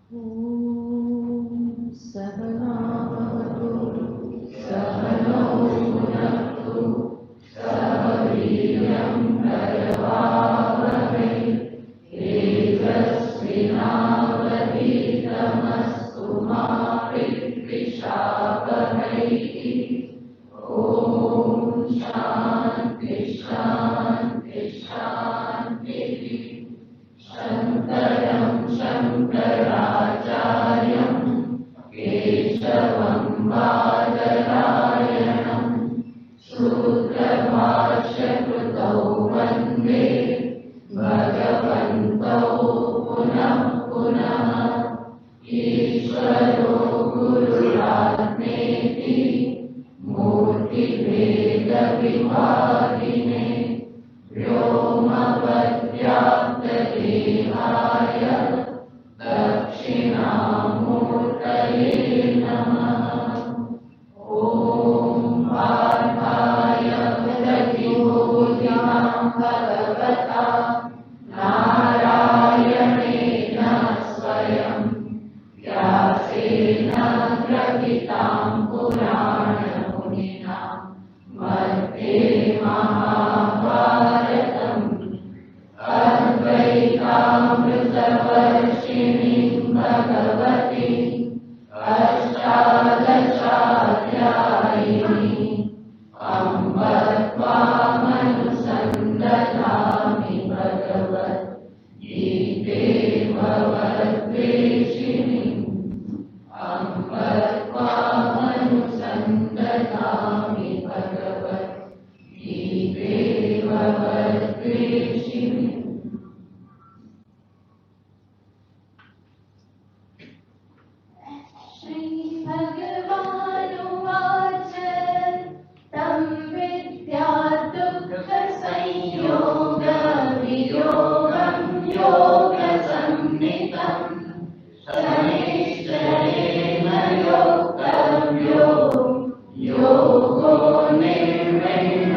ॐ सहना भवतु सहनौ भुनक्तु सह वीर्यं करवावहै तेजस्विनावधीतमस्तु मा विद्विषावहै। ॐ शान्ति शान्ति शान्तिः। शङ्करं शङ्कराचार्यं केशवं बादरायणं सूत्रभाष्यकृतौ वन्दे भगवन्तौ पुनः पुनः। ईश्वरो गुरुरात्मेति मूर्तिभेदविभागिने व्योमवद्व्याप्तदेहाय दक्षिणामूर्तये नमः। ॐ पार्थाय प्रतिभूतिनां भगवता नारायणेन स्वयं व्यासेन ग्रथितां पुराणमुनिना मध्ये महाभारतम् अद्वैतामृतवर्षिणीं भगवती अष्टादशाध्यायिनीं अम्ब त्वामनुसन्दधामि भगवद्गीते भवद्वेषिणीम् अम्ब त्वामनुसन्दधामि भगवद्गीते भवद्वेषिणीम्। श्रीभगवानुवाच तं विद्या दुःखसंयोगवियोगं योगसंज्ञितं शनैश्चरेण योक्तव्यो योगो निर्विण्णचेतसा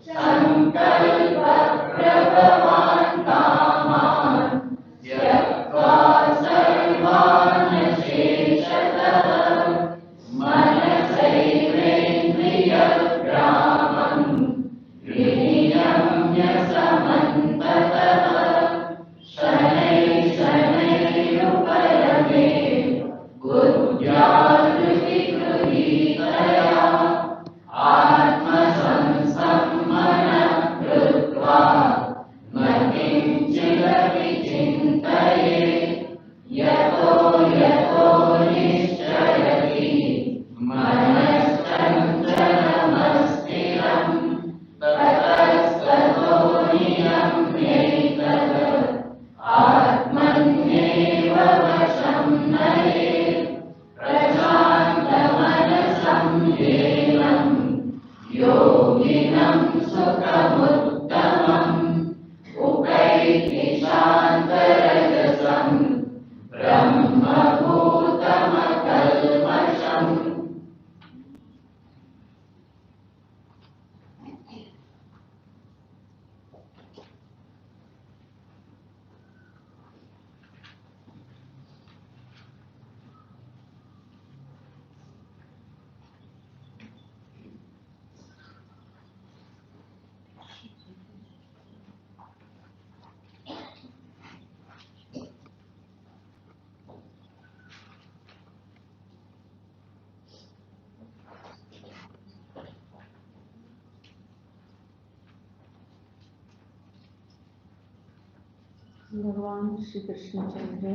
सङ्कल्पप्रभवान् कामान् त्यक्त्वा सर्वान् शेषतः मनसैवेन्द्रियग्रामं विनियम्य समन्ततः शनैः शनैरुपरमे बुद्ध्या धृतिगृहीतया आत्मसंसम्मनः कृत्वा न किञ्चिदपि चिन्तयेत् यतो यतो निश्चयति मनश्चञ्चलमस्थिरं ततस्ततो नियम्यैतत् आत्मन्येव वशं नयेत् प्रशान्तमनसं येनं योगिनं सुखमुत्तमम् उपैति शान्तरजसं ब्रह्मभूतमकल्मषम्। ભગવાન શ્રી કૃષ્ણચંદ્ર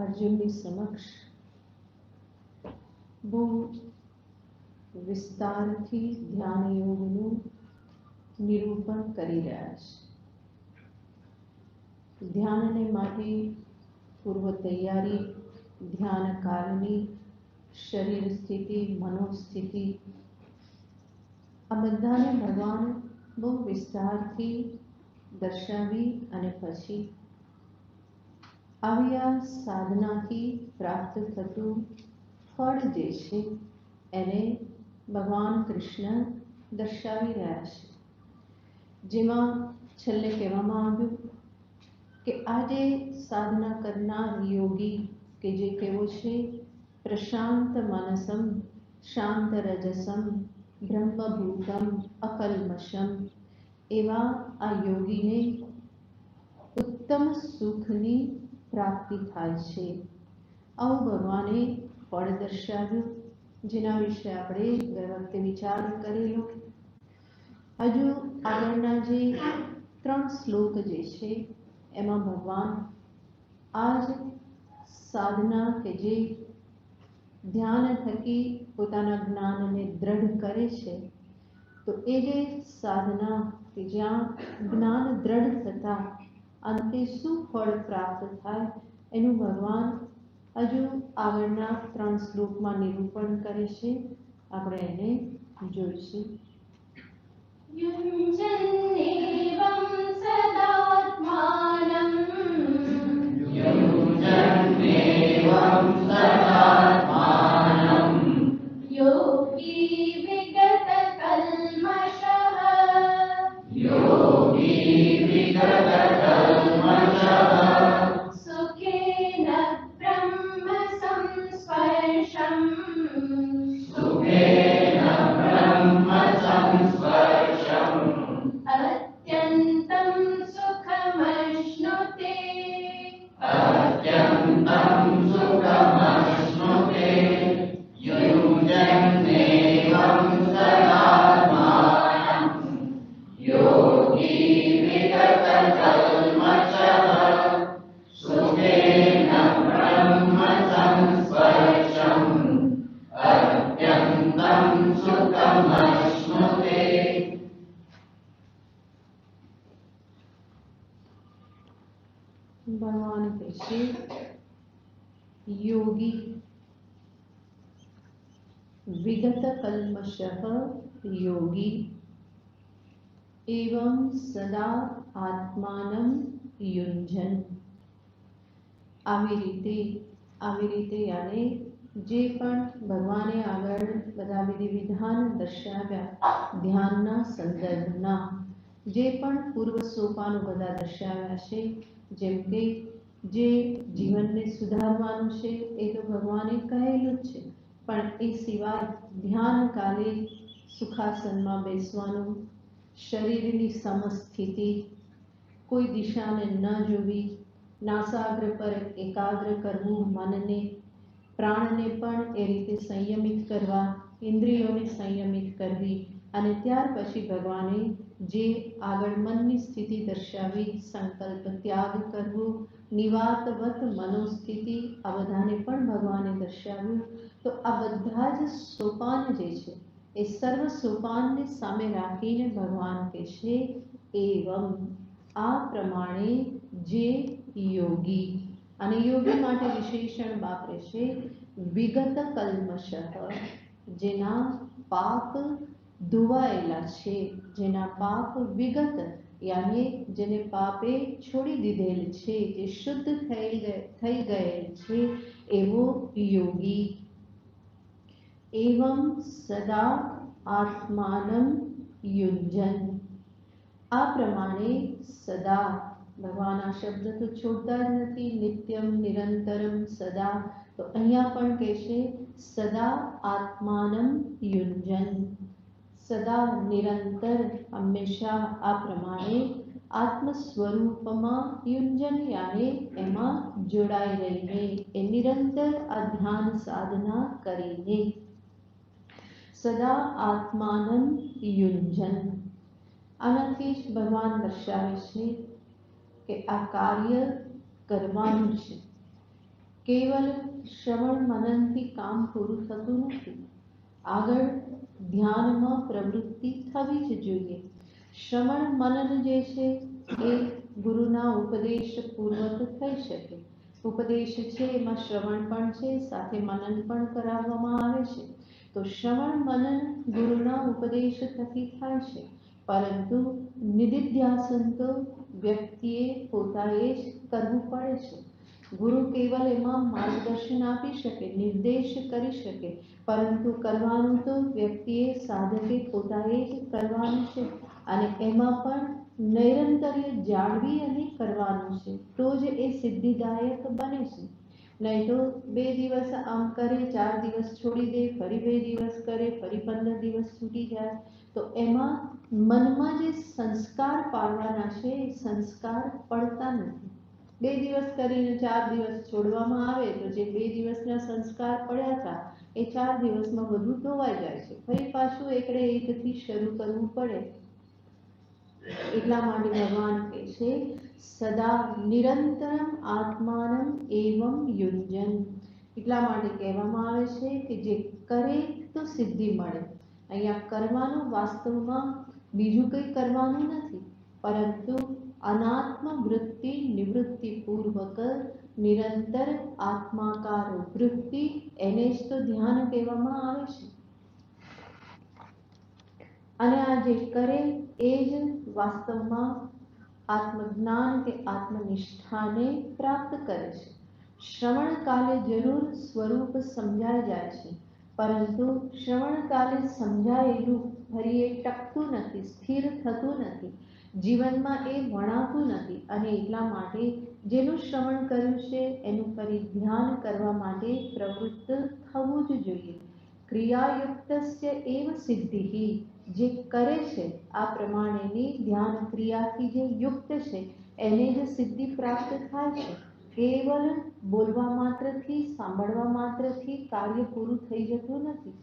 અર્જુનની સમક્ષ બહુ વિસ્તારથી ધ્યાન યોગનું નિરૂપણ કરી રહ્યા છે. ધ્યાનને માટે પૂર્વ તૈયારી, ધ્યાન કાળની શરીર સ્થિતિ, મનોસ્થિતિ, આ બધાને ભગવાન બહુ વિસ્તારથી દર્શાવી અને પછી આવી આ સાધનાથી પ્રાપ્ત થતું ફળ જે છે એને ભગવાન કૃષ્ણ દર્શાવી રહ્યા છે. જેમાં છેલ્લે કહેવામાં આવ્યું કે આજે સાધના કરનાર યોગી કે જે કેવો છે, પ્રશાંત માનસમ શાંત રજસમ બ્રહ્મભૂતમ અકલ્મષમ, એવા આ યોગીને ઉત્તમ સુખની પ્રાપ્તિ થાય છે. આવું ભગવાને ફળ દર્શાવ્યું, જેના વિશે આપણે ગઈ વખતે વિચાર કરેલો. હજુ આગળના જે 3 શ્લોક જે છે એમાં ભગવાન આ જ સાધના કે જે ધ્યાન થકી પોતાના જ્ઞાનને દ્રઢ કરે છે, તો એ જે સાધના કે જ્યાં જ્ઞાન દ્રઢ થતા અંતે શું ફળ પ્રાપ્ત થાય એનું ભગવાન હજુ આગળના 3 શ્લોકમાં નિરૂપણ કરે છે. આપણે એને જોઈશું. युञ्जन्नेवं सदात्मानं योगी विगतकल्मषः सुखेन ब्रह्म संस्पर्शम् अत्यन्तं सुखमश्नुते भगवान कहते योगी विगत कल्मषः योगी एवं सदा आत्मानं युञ्जन. આવી રીતે યાને જે પણ ભગવાને આગળ બધા વિધિ વિધાન દર્શાવ્યા, ધ્યાનના સંદર્ભના જે પણ પૂર્વ સોપાનો બધા દર્શાવ્યા છે, જેમ કે જે જીવનને સુધારવાનું છે એ તો ભગવાને કહેલું જ છે, પણ એ સિવાય ધ્યાન કાલે સુખાસનમાં બેસવાનું, શરીરની સમસ્થિતિ, કોઈ દિશાને ન જોવી, નાસાગ્ર પર એકાગ્ર કરવું મનને, પ્રાણને પણ એ રીતે સંયમિત કરવા, ઇન્દ્રિયોને સંયમિત કરવી, અને ત્યાર પછી ભગવાને જે આગળ મનની સ્થિતિ દર્શાવી, સંકલ્પ ત્યાગ કરવું, નિવાતવત મનોસ્થિતિ, આ બધાને પણ ભગવાને દર્શાવ્યું. તો આ બધા જ સોપાન જે છે એ સર્વ સોપાનને સામે રાખીને ભગવાન કહે છે એવમ, આ પ્રમાણે જે યોગી, અને યોગી માટે વિશેષણ વાપરે છે વિગત કલ્મષઃ, જેના પાપ ધોવાયેલા છે, જેના પાપ વિગત યાની જેને પાપે છોડી દીધેલ છે, જે શુદ્ધ થઈ ગયેલ છે, એવો યોગી. એવં સદા આત્માનં યુંજન, આ પ્રમાણે સદા, ભગવાન આ શબ્દ તો છોડતા જ નથી, નિત્યમ નિરંતરમ સદા, તો અહીંયા પણ કહે છે સદા આત્માનં યુંજન, સદા નિરંતર હંમેશા આ પ્રમાણે આત્મ સ્વરૂપમાં યુંજન યાને એમાં જોડાઈ રહીને, એ નિરંતર આ ધ્યાન સાધના કરીને સદા આત્માનં યુંજન. આનાથી જ ભગવાન દર્શાવે છે કે આ કાર્ય કરવાનું છે. કેવલ શ્રવણ મનનથી કામ પૂરું થતું નથી, આગળ ધ્યાનમાં પ્રવૃત્તિ થવી જ જોઈએ. શ્રવણ મનન જે છે એ ગુરુના ઉપદેશ પૂર્વક થઈ શકે. ઉપદેશ છે એમાં શ્રવણ પણ છે, સાથે મનન પણ કરાવવામાં આવે છે. તો શ્રવણ મનન ગુરુના ઉપદેશ થકી થાય છે, પરંતુ નિધિધ્યાસન તો વ્યક્તિએ પોતાએ જ કરવું પડે છે. ગુરુ કેવલ એમાં માર્ગદર્શન આપી શકે, નિર્દેશ કરી શકે, પરંતુ કરવાનું તો વ્યક્તિએ સાધકે પોતાએ જ કરવાનું છે. અને એમાં પણ નૈરંતર્ય જાળવી અને કરવાનું છે, તો જ એ સિદ્ધિદાયક બને છે. નહીં તો 2 દિવસ આમ કરે, 4 દિવસ છોડી દે, ફરી 2 દિવસ કરે, ફરી 15 દિવસ છૂટી જાય, તો એમાં મનમાં જે સંસ્કાર પાડવાના છે એ સંસ્કાર પડતા નથી. 2 દિવસ કરીને 4 દિવસ છોડવામાં આવે તો જે 2 દિવસના સંસ્કાર પડ્યા હતા એ 4 દિવસમાં બધું ધોવાઈ જાય છે. ફરી પાછું એકડે એકથી શરૂ કરવું પડે. એટલા માટે ભગવાન કહે છે સદા નિરંતરમ આત્માનમ એવમ યુંજન. એટલા માટે કહેવામાં આવે છે કે જે કરે તો સિદ્ધિ મળે. અહીંયા કરવાનું વાસ્તવમાં બીજું કંઈ કરવાનું નથી, પરંતુ અનાત્મ વૃત્તિ નિવૃત્તિ પૂર્વક નિરંતર આત્માકાર વૃત્તિ, એને જ તો ધ્યાન કહેવામાં આવે છે. અને આ જે કરે એ જ વાસ્તવમાં આત્મજ્ઞાન કે આત્મનિષ્ઠાને પ્રાપ્ત કરે છે. શ્રવણ કાલે જરૂર સ્વરૂપ સમજાઈ જાય છે, પરંતુ શ્રવણ કાલે સમજાયેલું ફરી એ ટકતું નથી, સ્થિર થતું નથી, જીવનમાં એ વણાતું નથી. અને એટલા માટે જેનું શ્રવણ કર્યું છે એનું ફરી ધ્યાન કરવા માટે પ્રવૃત્ત થવું જ જોઈએ. ક્રિયાયુક્તસ્ય એવ સિદ્ધિ. જે કરે છે આ પ્રમાણેની ધ્યાન ક્રિયાથી જે યુક્ત છે એને જ સિદ્ધિ પ્રાપ્ત થાય છે. કેવલ બોલવા માત્રથી, સાંભળવા માત્રથી કાર્ય પૂરું થઈ જતું નથી.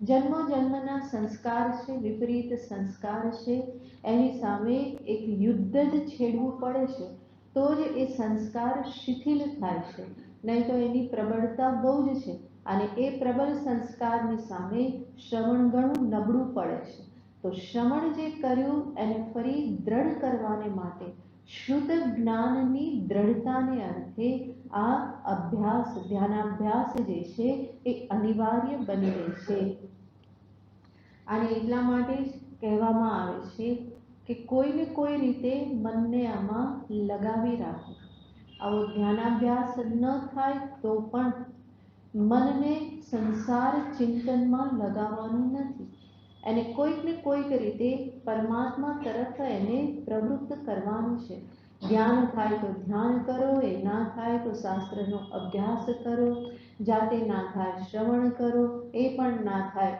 જન્મો જન્મના સંસ્કાર છે, વિપરીત સંસ્કાર છે, એની સામે એક યુદ્ધ જ છેડવું પડે છે, તો જ એ સંસ્કાર શિથિલ થાય છે. નહીં તો એની પ્રબળતા બહુ જ છે, અને એ પ્રબળ સંસ્કારની સામે શ્રવણ ઘણું નબળું પડે છે. તો શ્રવણ જે કર્યું એને ફરી દ્રઢ કરવાને માટે શુદ્ધ જ્ઞાનની દ્રઢતાને અર્થે આ અભ્યાસ, ધ્યાનાભ્યાસ જે છે એ અનિવાર્ય બની રહે છે. અને એટલા માટે જ કહેવામાં આવે છે કે કોઈને કોઈ રીતે મનને આમાં લગાવી રાખો. આવો ધ્યાનાભ્યાસ ન થાય તો પણ મનને સંસાર ચિંતનમાં લગાવવાનું નથી. એને કોઈક ને કોઈક રીતે પરમાત્મા તરફ એને પ્રવૃત્ત કરવાનું છે. ધ્યાન થાય તો ધ્યાન કરો, એ ના થાય તો શાસ્ત્રનો અભ્યાસ કરો, જાતે ના થાય શ્રવણ કરો, એ પણ ના થાય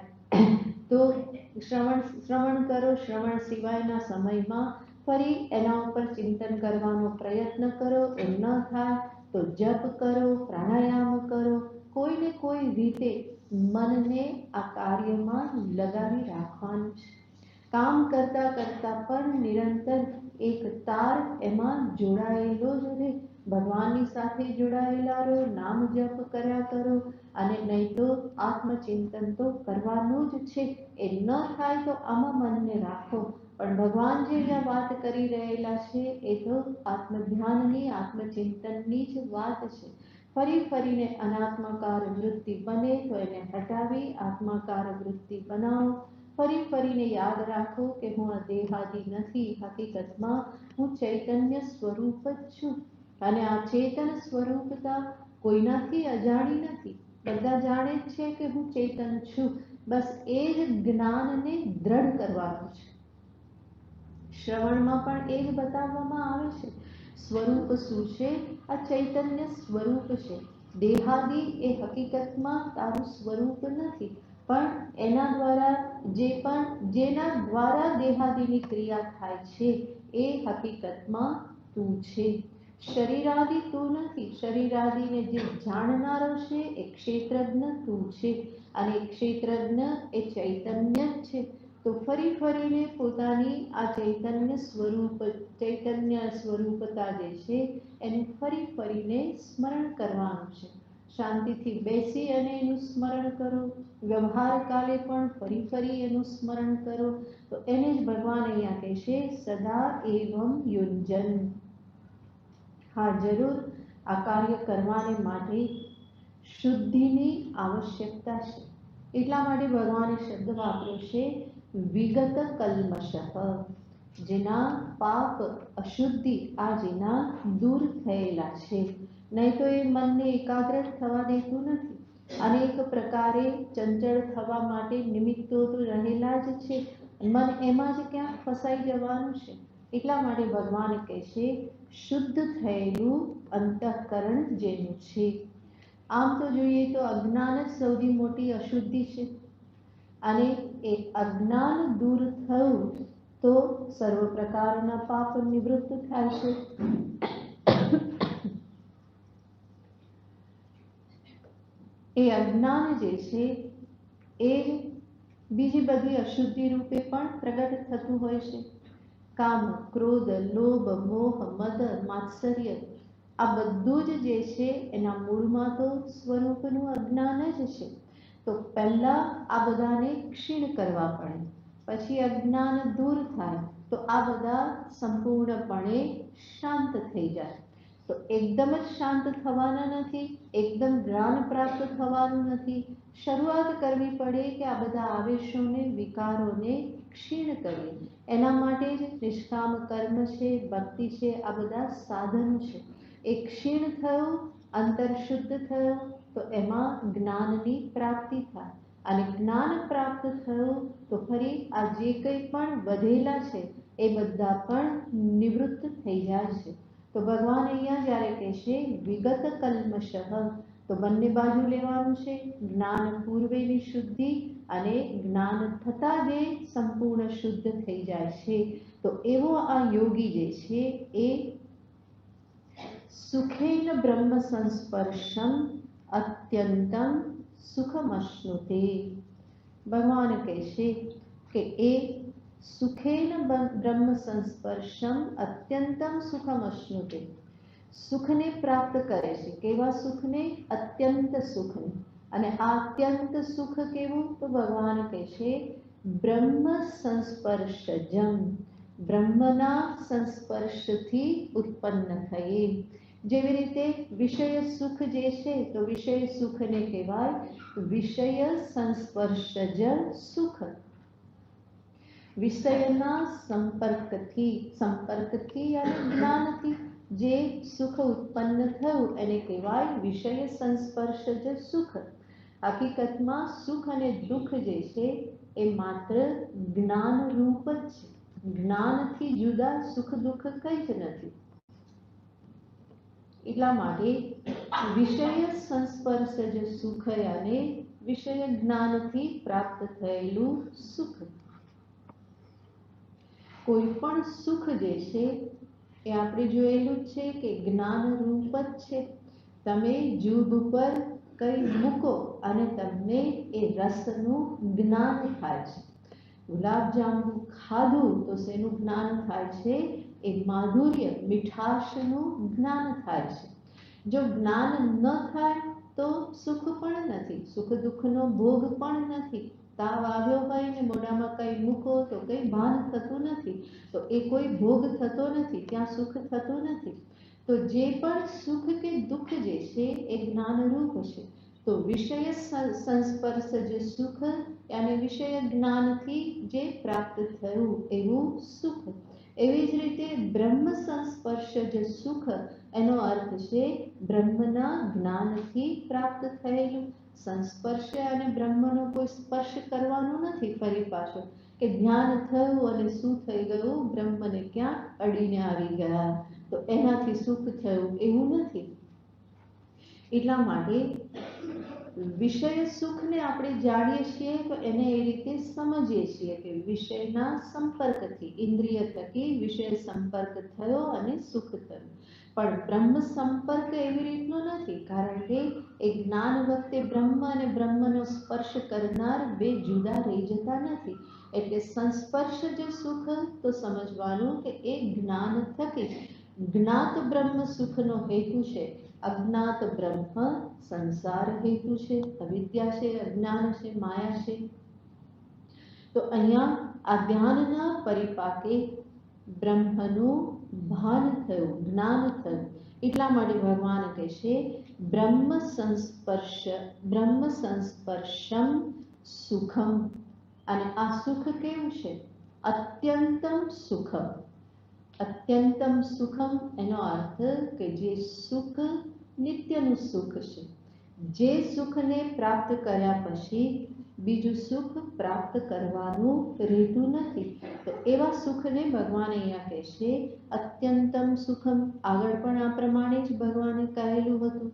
તો શ્રવણ કરો. શ્રવણ સિવાયના સમયમાં ફરી એના ઉપર ચિંતન કરવાનો પ્રયત્ન કરો, એ ન થાય તો જપ કરો, પ્રાણાયામ કરો. કોઈને કોઈ રીતે મનને આ કાર્યમાં લગાવી રાખવાનું છે. કામ કરતા કરતા પણ નિરંતર એક તાર એમાં જોડાયેલો જ રહે. ભગવાનની સાથે જોડાયેલા રહો, નામ જપ કર્યા કરો, અને નહીં તો આત્મચિંતન તો કરવાનું જ છે. એ ન થાય તો આમાં મનને રાખો, પણ ભગવાન જે અહીંયા વાત કરી રહેલા છે એ તો આત્મધ્યાનની, આત્મચિંતનની જ વાત છે. ફરી ફરીને અનાત્માકાર વૃત્તિ બને તો એને હટાવી આત્માકાર વૃત્તિ બનાવો. ફરી ફરીને યાદ રાખો કે હું આ દેહાદી નથી, હકીકતમાં હું ચૈતન્ય સ્વરૂપ જ છું. અને આ ચેતન સ્વરૂપતા કોઈનાથી અજાણી નથી. બધા જાણે જ છે કે હું ચેતન છું. બસ એ જ જ્ઞાનને દ્રઢ કરવાનું છે. શ્રવણમાં પણ એ જ બતાવવામાં આવે છે. સ્વરૂપ શું છે? આ ચૈતન્ય સ્વરૂપ છે. દેહાદી એ હકીકતમાં તારું સ્વરૂપ નથી, પણ એના દ્વારા જેના દ્વારા દેહાદીની ક્રિયા થાય છે એ હકીકતમાં તું છે. શરીરાદી તું નથી. શરીરાદીને જે જાણનારો છે એ ક્ષેત્રજ્ઞ તું છે, અને ક્ષેત્રજ્ઞ એ ચૈતન્ય જ છે. તો ફરી ફરીને પોતાની આ ચૈતન્ય સ્વરૂપતા જે છે એને ફરી ફરીને સ્મરણ કરવાનું છે. શાંતિથી બેસી અને એનું સ્મરણ કરો. વ્યવહાર કાલે પણ ફરી ફરી એનું સ્મરણ કરો. તો એને જ ભગવાન અહીંયા કહે છે સદા એવમ યુંજન. હા, જરૂર આ કાર્ય કરવાને માટે શુદ્ધિની આવશ્યકતા છે. એટલા માટે ભગવાને શબ્દ વાપર્યો છે વિગત કલ્મષ. જેના પાપ, અશુદ્ધિ આ જેના દૂર થયેલા છે. નહીં તો એ મનને એકાગ્ર થવા દેતું નથી. અનેક પ્રકારે ચંચળ થવા માટે નિમિત્તો તો રહેલા જ છે. મન એમાં જ ક્યાંક ફસાઈ જવાનું છે. એટલા માટે ભગવાન કહે છે શુદ્ધ થયેલું અંતઃકરણ જેનું છે. આમ તો જોઈએ તો અજ્ઞાન જ સૌથી મોટી અશુદ્ધિ છે, અને એ અજ્ઞાન દૂર થયું તો સર્વ પ્રકારના પાપ નિવૃત્ત થાય છે. એ અજ્ઞાન જે છે એ બીજી બધી અશુદ્ધિ રૂપે પણ પ્રગટ થતું હોય છે. કામ, ક્રોધ, લોભ, મોહ, મદ, માત્સર્ય આ બધું જે છે એના મૂળમાં તો સ્વરૂપનું અજ્ઞાન જ છે. તો પહેલા આ બધાને ક્ષીણ કરવા પડે, પછી અજ્ઞાન દૂર થાય તો આ બધા સંપૂર્ણપણે શાંત થઈ જાય. તો એકદમ જ શાંત થવાના નથી, એકદમ જ્ઞાન પ્રાપ્ત થવાનું નથી. શરૂઆત કરવી પડે કે આ બધા આવેશોને, વિકારોને ક્ષીણ કરીએ. એના માટે જ નિષ્કામ કર્મ છે, ભક્તિ છે, આ બધા સાધનો છે. એ ક્ષીણ થયું, અંતર શુદ્ધ થયું તો એમાં જ્ઞાનની પ્રાપ્તિ થાય, અને જ્ઞાન પ્રાપ્ત થયું તો ફરી આ જે કંઈ પણ વધેલા છે એ બધા પણ નિવૃત્ત થઈ જાય છે. તો ભગવાન અહીંયા જ્યારે કહે છે વિગત કલ્મશઃ, તો બંને બાજુ લેવાનું છે, જ્ઞાન પૂર્વેની શુદ્ધિ અને જ્ઞાન થતાં જે સંપૂર્ણ શુદ્ધ થઈ જાય છે. તો એવો આ યોગી જે છે એ સુખેન બ્રહ્મ સંસ્પર્શમ અત્યંતમ સુખમશ્નુતે. ભગવાન કહે છે કે એ સુખેન બ્રહ્મ સંસ્પર્શમ અત્યંતમ સુખમશ્નુતે, સુખને પ્રાપ્ત કરે છે. કેવા સુખને? અત્યંત સુખને. અને આ અત્યંત સુખ કેવું? તો ભગવાન કહે છે બ્રહ્મ સંસ્પર્શજમ, બ્રહ્મના સંસ્પર્શથી ઉત્પન્ન થયે. જેવી રીતે વિષય સુખ જે છે તો વિષય સુખને કહેવાય વિષય સંસ્પર્શજ સુખ. વિષયના સંપર્કથી અને જ્ઞાનથી જે સુખ ઉત્પન્ન થયું એને કહેવાય વિષય સંસ્પર્શજ સુખ. હકીકતમાં સુખ અને દુઃખ જે છે એ માત્ર જ્ઞાન રૂપ જ છે. જ્ઞાનથી જુદા સુખ દુઃખ કંઈ જ નથી. એટલા માટે વિષય સંસ્પર્શજ સુખ અને વિષય જ્ઞાનથી પ્રાપ્ત થયેલું સુખ. કોઈ પણ સુખ જે છે એ આપણે જોયેલું છે કે જ્ઞાન રૂપ જ છે. તમે જીભ પર કંઈ મૂકો અને તમને એ રસનું જ્ઞાન થાય છે. ગુલાબજાંબુ ખાધું તો શેનું જ્ઞાન થાય છે? એ માધુર્ય, મીઠાશનું જ્ઞાન થાય છે. જો જ્ઞાન ન થાય તો સુખ પણ નથી, સુખ દુઃખનો ભોગ પણ નથી. તાવ આવ્યો હોય ને મોઢામાં કંઈ મૂકો તો કંઈ ભાન થતું નથી, તો એ કોઈ ભોગ થતો નથી, ત્યાં સુખ થતું નથી. તો જે પણ સુખ કે દુઃખ જે છે એ જ્ઞાનરૂપ છે. તો વિષય સંસ્પર્શજ સુખ અને વિષય જ્ઞાનથી જે પ્રાપ્ત થયું એવું સુખ. એવી જ રીતે બ્રહ્મ સંસ્પર્શજ સુખ, એનો અર્થ છે બ્રહ્મના જ્ઞાનથી પ્રાપ્ત થયેલું. સંસ્પર્શ અને બ્રહ્મનો કોઈ સ્પર્શ કરવાનો નથી. ફરી પાછો કે જ્ઞાન થયું અને શું થઈ ગયું? બ્રહ્મને ક્યાંક અડીને આવી ગયા તો એનાથી સુખ થયું એવું નથી. એટલા માટે વિષય સુખને આપણે જાણીએ છીએ તો એને એ રીતે સમજીએ છીએ કે વિષયના સંપર્કથી, ઇન્દ્રિય થકી વિષય સંપર્ક થયો અને સુખ થયું. પણ બ્રહ્મ સંપર્ક એવી રીતનો નથી, કારણ કે એ જ્ઞાન વખતે બ્રહ્મ અને બ્રહ્મનો સ્પર્શ કરનાર બે જુદા રહી જતા નથી. એટલે સંસ્પર્શ જે સુખ તો સમજવાનું કે એ જ્ઞાન થકી જ્ઞાત બ્રહ્મ સુખનો હેતુ છે. અજ્ઞાત બ્રહ્મ સંસાર હેતુ છે, અવિદ્યા છે, અજ્ઞાન છે, માયા છે. તો અહીંયા આ ધ્યાનના પરિપાકે બ્રહ્મનું ભાન થયું, જ્ઞાન થયું. એટલા માટે ભગવાન કહે છે બ્રહ્મ સંસ્પર્શમ સુખમ. અને આ સુખ કેવું છે? અત્યંતમ સુખમ. અત્યંતમ સુખમ એનો અર્થ કે જે સુખ નિત્યનું સુખ છે. જે સુખને પ્રાપ્ત કર્યા પછી બીજું સુખ પ્રાપ્ત કરવાનું રહેતું નથી. તો એવા સુખને ભગવાન અહીંયા કહેશે અત્યંતમ સુખમ. આગળ પણ આ પ્રમાણે જ ભગવાને કહેલું હતું.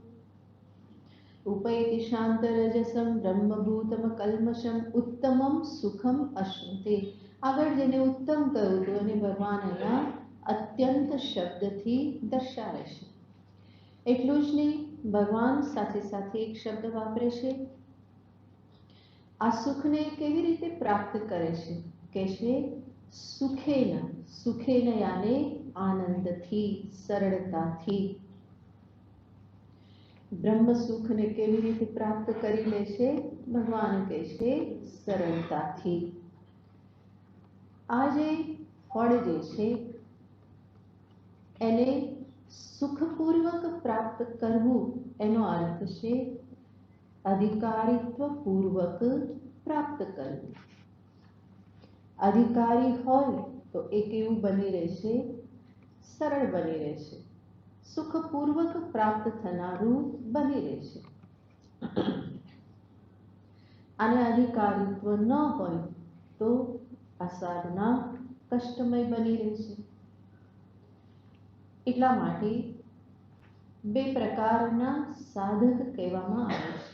ઉપૈતિ શાંત રજસમ બ્રહ્મભૂતમ કલ્મશમ ઉત્તમમ સુખમ અશ્નુતે. આગળ જેને ઉત્તમ કહ્યું હતું અને ભગવાન અહીંયા અત્યંત શબ્દથી દર્શાવે છે. એટલું જ નહીં, ભગવાન સાથે સાથે એક શબ્દ વાપરે છે. આ સુખને કેવી રીતે પ્રાપ્ત કરે છે? કે છે સુખેન. સુખેન યાને આનંદથી, સરળતાથી. બ્રહ્મ સુખને કેવી રીતે પ્રાપ્ત કરી લે છે? ભગવાન કહે છે સરળતાથી. આ જે ફળ જે છે એને સુખપૂર્વક પ્રાપ્ત કરવું, એનો અર્થ છે અધિકારીત્વ પૂર્વક પ્રાપ્ત કરવું. અધિકારી હોય તો એ કેવું બની રહેશે? સરળ બની રહેશે, સુખપૂર્વક પ્રાપ્ત થનારું બની રહેશે. અને અધિકારીત્વ ન હોય તો આ સાધના કષ્ટમય બની રહેશે. એટલા માટે બે પ્રકારના સાધક કહેવામાં આવે છે.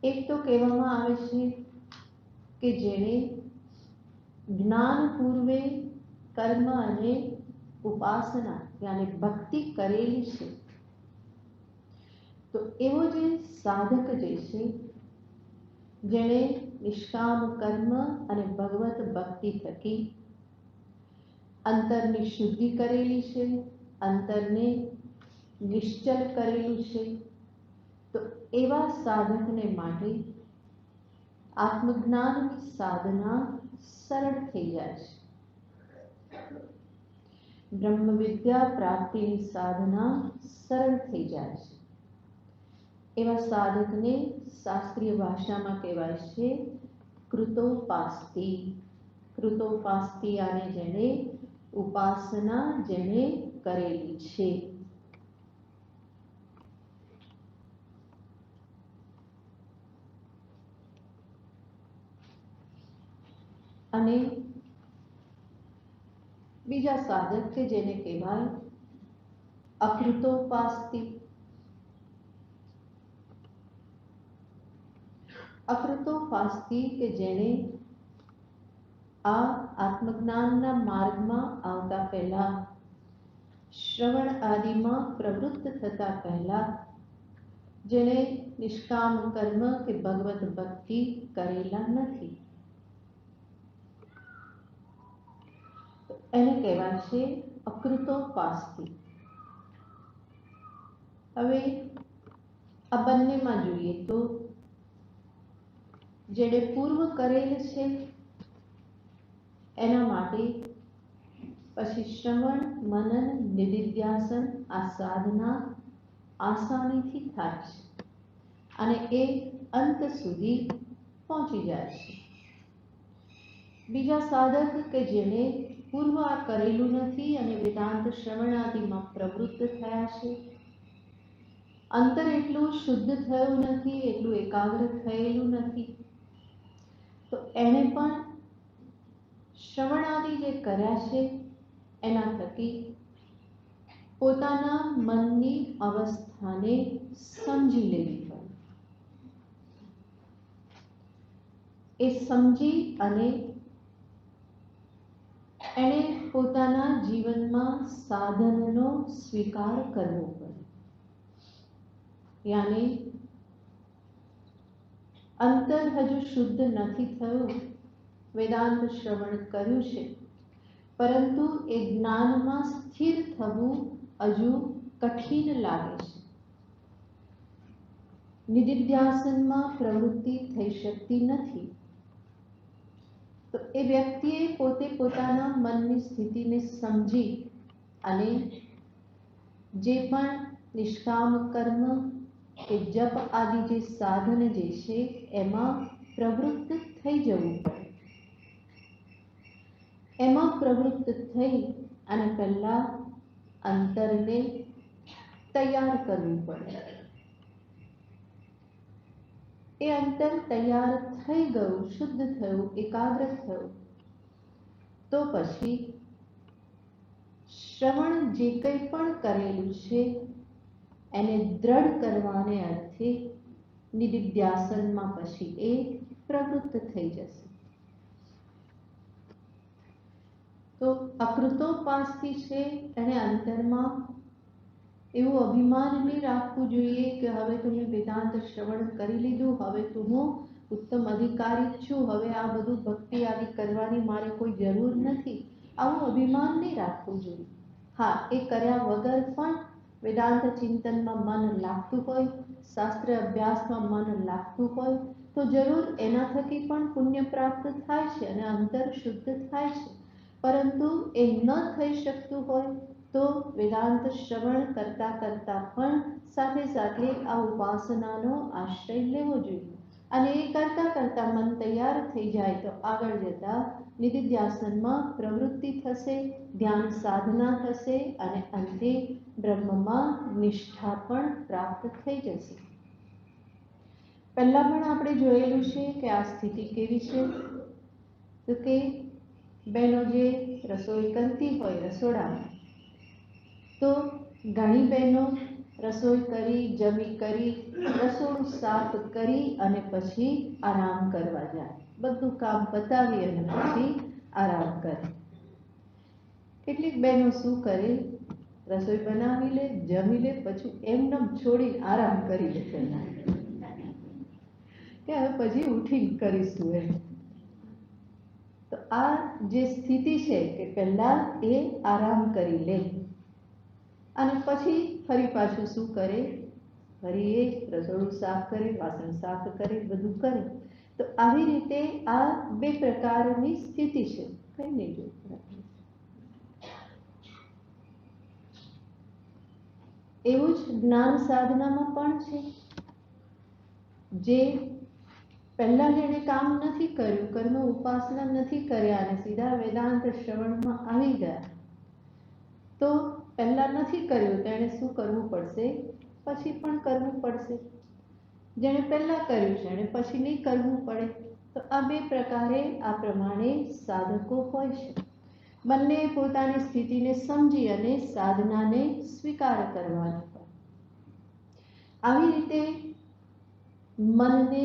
એક તો કહેવામાં આવે છે કે જેણે જ્ઞાન પૂર્વે કર્મ અને ઉપાસના યાની ભક્તિ કરેલી છે. તો એવો જે સાધક જે છે જેણે નિષ્કામ કર્મ અને ભગવત ભક્તિ થકી અંતરની શુદ્ધિ કરેલી છે, અંતરને નિશ્ચલ કરેલું છે, તો એવા સાધકને માટે આત્મજ્ઞાનની સાધના સરળ થઈ જાય છે. બ્રહ્મ વિદ્યા પ્રાપ્તિની સાધના સરળ થઈ જાય છે. એવા સાધકને શાસ્ત્રીય ભાષામાં કહેવાય છે કૃતોપાસ્તી. કૃતોપાસ્તી આને જેને ઉપાસના જેને કરેલી છે. અને બીજા સાધક કે જેને કહેવાય અકૃતોપાસ્તી. અકૃતોપાસ્તી કે જેને આ આત્મજ્ઞાનના માર્ગમાં આવતા પહેલા, શ્રવણ આદિમાં પ્રવૃત્ત થતા પહેલા જેને નિષ્કામ કર્મ કે ભગવત ભક્તિ કરેલા નથી, એને કહેવાય છે અકૃતોપાસ્તી. હવે આ બંનેમાં જોઈએ તો જેણે પૂર્વ કરેલ છે એના માટે પછી શ્રવણ મનન નિધિધ્યાસન આ સાધના આસાનીથી થાય છે અને એ અંત સુધી પહોંચી જાય છે. બીજા સાધક કે જેને પૂર્વ આ કરેલું નથી અને વેદાંત શ્રવણાદિમાં પ્રવૃત્ત થયા છે, અંતર એટલું શુદ્ધ થયું નથી, એટલું એકાગ્ર થયેલું નથી, તો એને પણ શ્રવણાદિ જે કર્યા છે એના થકી પોતાના મનની અવસ્થાને સમજી લેવી પડે. એ સમજી અને એણે પોતાના જીવનમાં સાધનનો સ્વીકાર કરવો પડે. યાની અંતર હજુ શુદ્ધ નથી થયું, વેદાંત શ્રવણ કર્યું છે, પરંતુ એ જ્ઞાનમાં સ્થિર થવું હજુ કઠિન લાગે છે. નિધિધ્યાસનમાં પ્રવૃત્તિ થઈ શકતી નથી. તો એ વ્યક્તિએ પોતે પોતાના મનની સ્થિતિને સમજી અને જે પણ નિષ્કામ કર્મ કે જપ આદિ જે સાધન જે છે એમાં પ્રવૃત્ત થઈ જવું પડે. એમાં પ્રવૃત્ત થઈ અને પહેલા અંતરને તૈયાર કરવું પડે. એ અંતર તૈયાર થઈ ગયું, શુદ્ધ થયું, એકાગ્ર થયું, તો પછી શ્રવણ જે કંઈ પણ કરેલું છે એને દ્રઢ કરવાને અર્થે નિદિધ્યાસનમાં પછી એ પ્રવૃત્ત થઈ જશે. તો અકૃતોપાસથી છે એને અંતરમાં એવું અભિમાન નહીં રાખવું જોઈએ કે હવે તો મેં વેદાંત શ્રવણ કરી લીધું, હવે તો હું ઉત્તમ અધિકારી છું, હવે આ બધું ભક્તિ આદિ કરવાની મારે કોઈ જરૂર નથી, આવું અભિમાન નહીં રાખવું જોઈએ. હા, એ કર્યા વગર પણ વેદાંત ચિંતનમાં મન લાગતું હોય, શાસ્ત્ર અભ્યાસમાં મન લાગતું હોય, તો જરૂર એના થકી પણ પુણ્ય પ્રાપ્ત થાય છે અને અંતર શુદ્ધ થાય છે. પરંતુ એ ન થઈ શકતું હોય તો વેદાંત શ્રવણ કરતા કરતા પણ સાથે સાથે આ ઉપાસનાનો આશ્રય લેવો જોઈએ. અને એ કરતા કરતા મન તૈયાર થઈ જાય તો આગળ જતા નિદિધ્યાસનમાં પ્રવૃત્તિ થશે, ધ્યાન સાધના થશે અને અંતે બ્રહ્મમાં નિષ્ઠા પણ પ્રાપ્ત થઈ જશે. પહેલા પણ આપણે જોયેલું છે કે આ સ્થિતિ કેવી છે, તો કે બહેનો જે રસોઈ કરતી હોય રસોડામાં, તો ઘણી બહેનો રસોઈ કરી, જમી કરી, રસોડું સાફ કરી અને પછી આરામ કરવા જાય, બધું કામ પતાવી અને પછી આરામ કરે. કેટલીક બહેનો શું કરે, રસોઈ બનાવી લે, જમી લે, પછી એમને છોડી આરામ કરી લે પહેલા કે હવે પછી ઉઠીને કરીશું એમ. તો આ જે સ્થિતિ છે કે પહેલા એ આરામ કરી લે અને પછી ફરી પાછું શું કરે, ફરી એ રસોડું સાફ કરે, વાસણ સાફ કરે, બધું કરે. તો આવી રીતે આ બે પ્રકારની સ્થિતિ છે. કઈ નહીં જોયું. એવું જ જ્ઞાન સાધનામાં પણ છે. જે પહેલા જેણે કામ નથી કર્યું, કર્મ ઉપાસના નથી કર્યા અને સીધા વેદાંત શ્રવણમાં આવી ગયા, તો પહેલા નથી કર્યું તો એને શું કરવું પડશે, પછી પણ કરવું પડશે. જેણે પહેલા કર્યું છે એને પછી નહીં કરવું પડે. તો આ બે પ્રકારે આ પ્રમાણે સાધકો હોય છે. બંને પોતાની સ્થિતિને સમજી અને સાધનાને સ્વીકાર કરવાની હોય. આવી રીતે મનને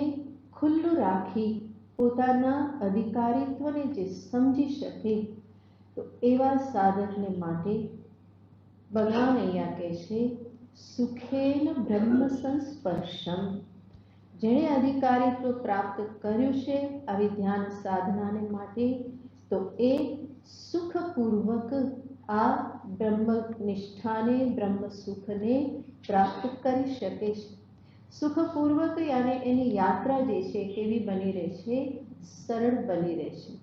ખુલ્લું રાખી પોતાના અધિકારીત્વને જે સમજી શકે, તો એવા સાધકને માટે ભગવાન અહીંયા કહે છે સુખેન બ્રહ્મ સંસ્પર્શમ. જેણે અધિકારીત્વ પ્રાપ્ત કર્યું છે આવી ધ્યાન સાધનાને માટે, તો એ સુખપૂર્વક આ બ્રહ્મ નિષ્ઠાને, બ્રહ્મ સુખને પ્રાપ્ત કરી શકે છે. સુખપૂર્વક યાને એની યાત્રા જે છે કેવી બની રહે છે, સરળ બની રહે છે.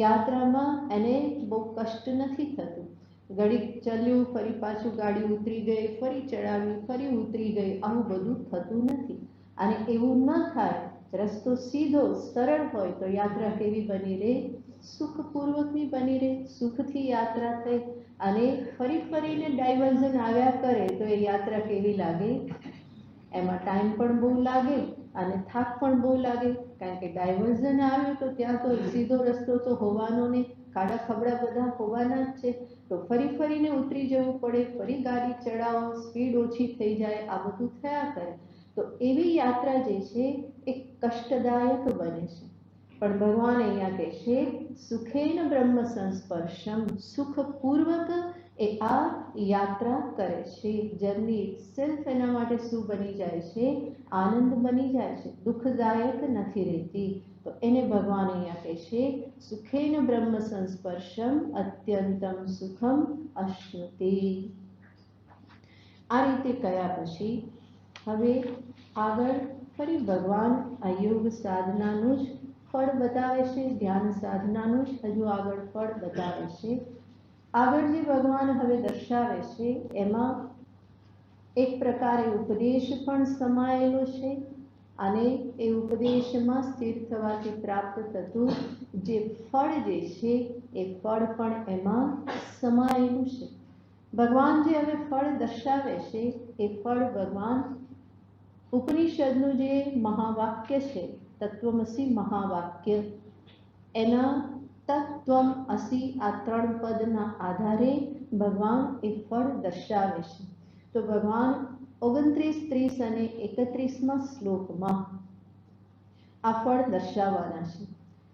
યાત્રામાં એને બહુ કષ્ટ નથી થતું. ઘડીક ચાલ્યું, ફરી પાછું ગાડી ઉતરી ગઈ, ફરી ચડાવી, ફરી ઉતરી ગઈ, આવું બધું થતું નથી. અને એવું ન થાય, રસ્તો સીધો સરળ હોય તો યાત્રા કેવી બની રહે, સુખપૂર્વકની બની રહે. સુખથી યાત્રા થઈ અને ફરી ફરીને ડાયવર્ઝન આવ્યા કરે તો એ યાત્રા કેવી લાગે, એમાં ટાઈમ પણ બહુ લાગે અને થાક પણ બહુ લાગે. કારણ કે ડાયવર્ઝન આવ્યું તો ત્યાં તો સીધો રસ્તો તો હોવાનો નહીં, ખાડા ખબડા બધા હોવાના જ છે. તો ફરી ફરીને ઉતરી જવું પડે, ફરી ગાડી ચડાવો, સ્પીડ ઓછી થઈ જાય, આ બધું થયા કરે. તો એવી યાત્રા જે છે એ કષ્ટદાયક બને છે. પણ ભગવાન અહીંયા કહે છે સુખેન બ્રહ્મ સંસ્પર્શમ, સુખપૂર્વક એ આ યાત્રા કરે છે. જર્ની સેલ્ફ એના માટે શું બની જાય છે, આનંદ બની જાય છે, દુઃખદાયક નથી રહેતી. તો એને ભગવાન અહીંયા કહે છે સુખેન બ્રહ્મ સંસ્પર્શમ અત્યંતમ સુખમ અશ્નુતિ. આ રીતે કયા પછી હવે આગળ ફરી ભગવાન આ યોગ સાધનાનું જ ફળ બતાવે છે, ધ્યાન સાધનાનું જ હજુ આગળ ફળ બતાવે છે. આગળ જે ભગવાન હવે દર્શાવે છે એમાં એક પ્રકારે ઉપદેશ પણ સમાયેલો છે અને એ ઉપદેશમાં સ્થિર થવાથી પ્રાપ્ત થતું જે ફળ જે છે એ ફળ પણ એમાં સમાયેલું છે. ભગવાન જે હવે ફળ દર્શાવે છે એ ફળ ભગવાન ઉપનિષદનું જે મહાવાક્ય છે, તત્વમસી મહાવાક્ય, એના તત્વમ અસી આ 3 પદના આધારે ભગવાન એ ફળ દર્શાવે છે. તો ભગવાન 29, 30 અને 31માં શ્લોકમાં આ ફળ દર્શાવવાના છે.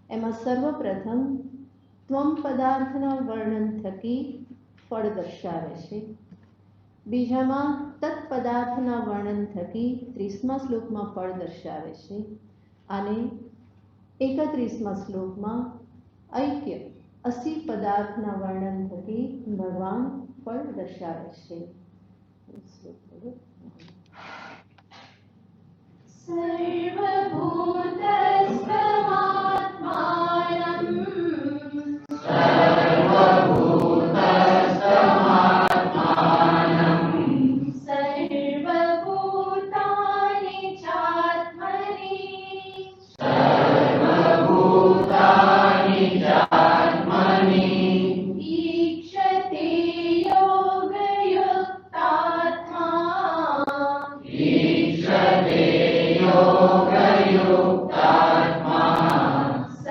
એમાં સર્વપ્રથમ ત્વમ પદાર્થના વર્ણન થકી ફળ દર્શાવે છે. બીજામાં તત્પદાર્થના વર્ણન થકી 30મા શ્લોકમાં ફળ દર્શાવે છે. અને 31મા શ્લોકમાં ऐक्य 80 પદાર્થના વર્ણન થકી ભગવાન ફળ દર્શાવે છે. सर्वभूतानि चात्मनि ईक्षते योगयुक्तात्मा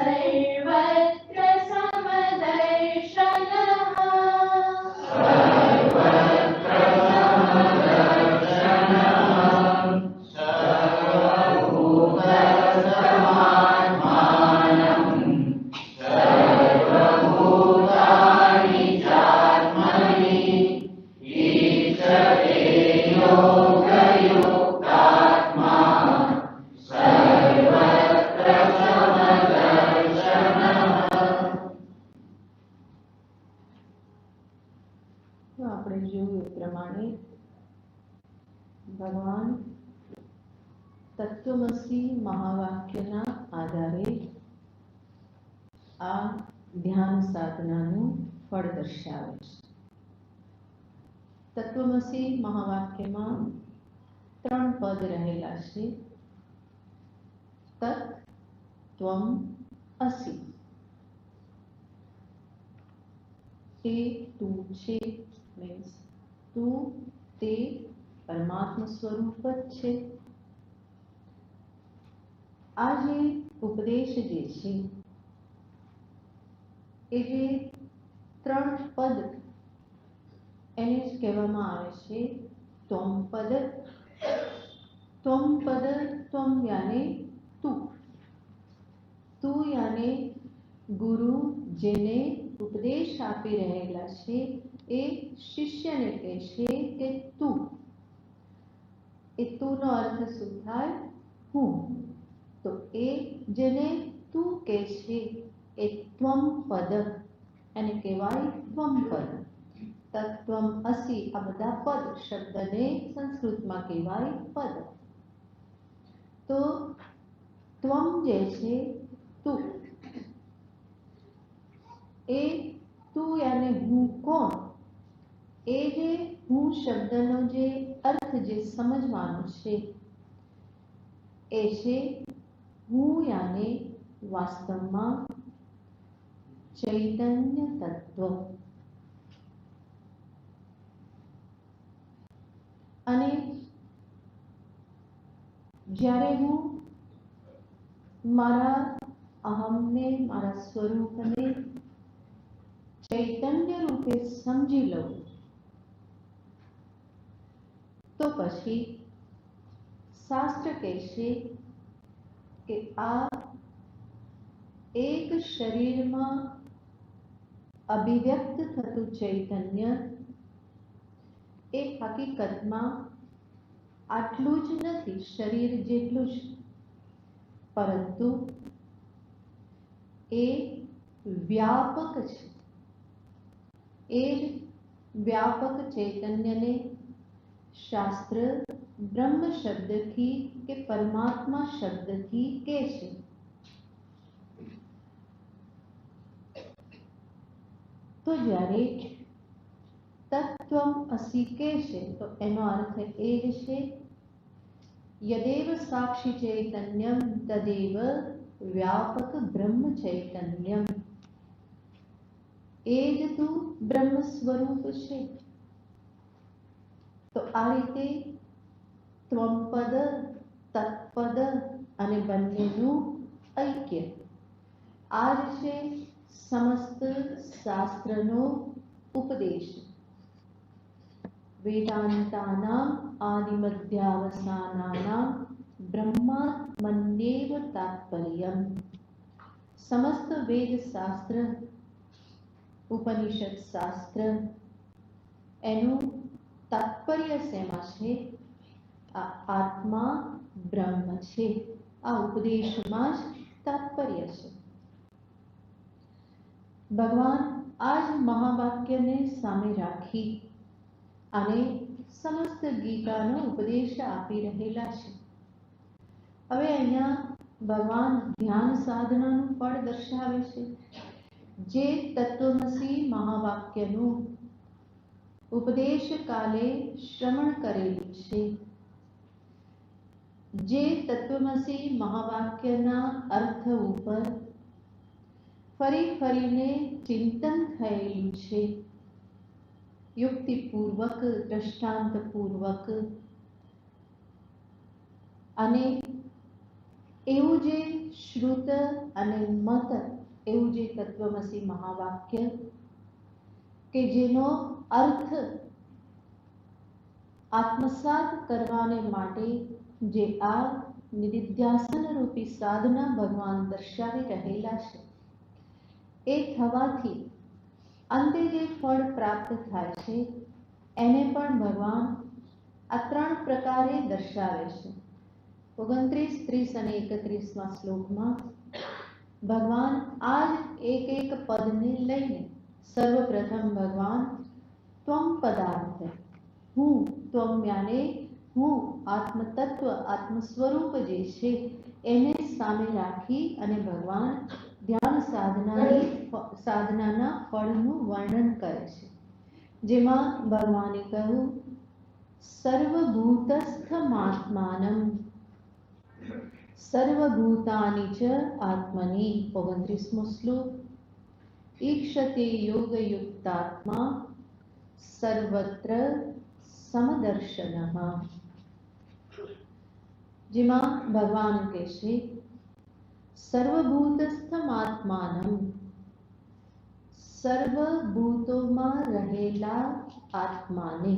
सर्वत्र समदर्शनः તો આપણે જોયું એ પ્રમાણે ભગવાન તત્વમસી મહાવાક્યના આધારે આ ધ્યાન સાધનાનું ફળ દર્શાવે છે. તત્વમસી મહાવાક્યમાં 3 પદ રહેલા છે. તત્, ત્વમ, અસી. તે તું છે, મીન્સ તું તે પરમાત્મા સ્વરૂપ જ છે. આ જે ઉપદેશ જે છે એ જે 3 પદ એને જ કહેવામાં આવે છે ત્વમ પદ. ત્વમ પદ, ત્વમ યાને તું. તું યાને ગુરુ જેને ઉપદેશ આપી રહેલા છે એ શિષ્યને કહે છે કે તું. એ તુંનો અર્થ શું થાય? હું. તો એ જેને તું કહે છે એ ત્વમ પદ, એને કહેવાય ત્વમ પદ. તત્વમ અસી આ બધા પદ શબ્દને સંસ્કૃતમાં કહેવાય પદ. તો ત્વમ જે છે તું, એ તું યાને હું કોણ? એ જે હું શબ્દનો જે અર્થ જે સમજવાનો છે એ છે હું યાને વાસ્તવમાં ચૈતન્ય તત્વ. અને જ્યારે હું મારા અહમને, મારા સ્વરૂપને ચૈતન્ય રૂપે સમજી લઉં તો પછી શાસ્ત્ર કહેશે કે આ એક શરીરમાં અભિવ્યક્ત થતું ચૈતન્ય એ હકીકતમાં આટલું જ નથી, શરીર જેટલું જ, પરંતુ એ વ્યાપક છે. એ જ વ્યાપક ચૈતન્યને શાસ્ત્ર બ્રહ્મ શબ્દથી કે પરમાત્મા શબ્દથી કહે છે. તો જ્યારે તત્વમ અસી કહે છે તો એનો અર્થ એ જ છે યદેવ સાક્ષી ચૈતન્યમ તદેવ વ્યાપક બ્રહ્મ ચૈતન્યમ. એ જ તું બ્રહ્મ સ્વરૂપ છે. તો આ રીતે ત્વમ પદ, તત્પદ અને બંનેનું ઐક્ય. આ જ છે સમસ્ત શાસ્ત્રનો ઉપદેશ. વેદાંતાનામ આદિમધ્યાવસાનાનામ બ્રહ્માત્મન્યેવ તાત્પર્યમ. સમસ્ત વેદ શાસ્ત્ર, ઉપનિષદ શાસ્ત્ર, એનું તાત્પર્ય શેમાં છે? આ આત્મા બ્રહ્મ છે. આ ઉપદેશમાં જ તાત્પર્ય છે. ભગવાન આ જ મહાવાક્યને સામે રાખી અને સમસ્ત ગીતાનો ઉપદેશ આપી રહેલા છે. હવે અહીંયા ભગવાન ધ્યાન સાધનાનું ફળ દર્શાવે છે. જે તત્વમસી મહાવાક્યનું ઉપદેશ કાલે શ્રવણ કરેલું છે, જે તત્વમસી મહાવાક્યના અર્થ ઉપર ફરી ફરીને ચિંતન થયેલું છે, યુક્તિપૂર્વક, દ્રષ્ટાંતપૂર્વક, અને એવું જે શ્રુત અને મત, એવું જે તત્વમસી મહાવાક્ય કે જેનો અર્થ આત્મસાત કરવાને માટે જે આ નિધિધ્યાસન રૂપી સાધના ભગવાન દર્શાવી રહેલા છે, એ થવાથી અંતે જે ફળ પ્રાપ્ત થાય છે એને પણ ભગવાન આ 3 પ્રકારે દર્શાવે છે. 29, 30 અને 31માં શ્લોકમાં ભગવાન આ જ એક પદને લઈને સર્વપ્રથમ ભગવાન ત્વમ પદાર્થ, હું, ત્વમ યાને હું, આત્મતત્વ, આત્મ સ્વરૂપ જે છે એને સામે રાખી અને ભગવાન ધ્યાન સાધનાના ફળનું વર્ણન કરે છે. જેમાં ભગવાને કહ્યું સર્વભૂતસ્થમાત્માનમ સર્વભૂતાનિ ચ આત્મનિ. 29મો શ્લોક. ઈક્ષતે યોગયુક્તાત્મા સર્વત્ર સમદર્શનઃ. જેમાં ભગવાન કહેશે સર્વભૂતસ્થમાત્માનમ, સર્વભૂતોમાં રહેલા આત્માને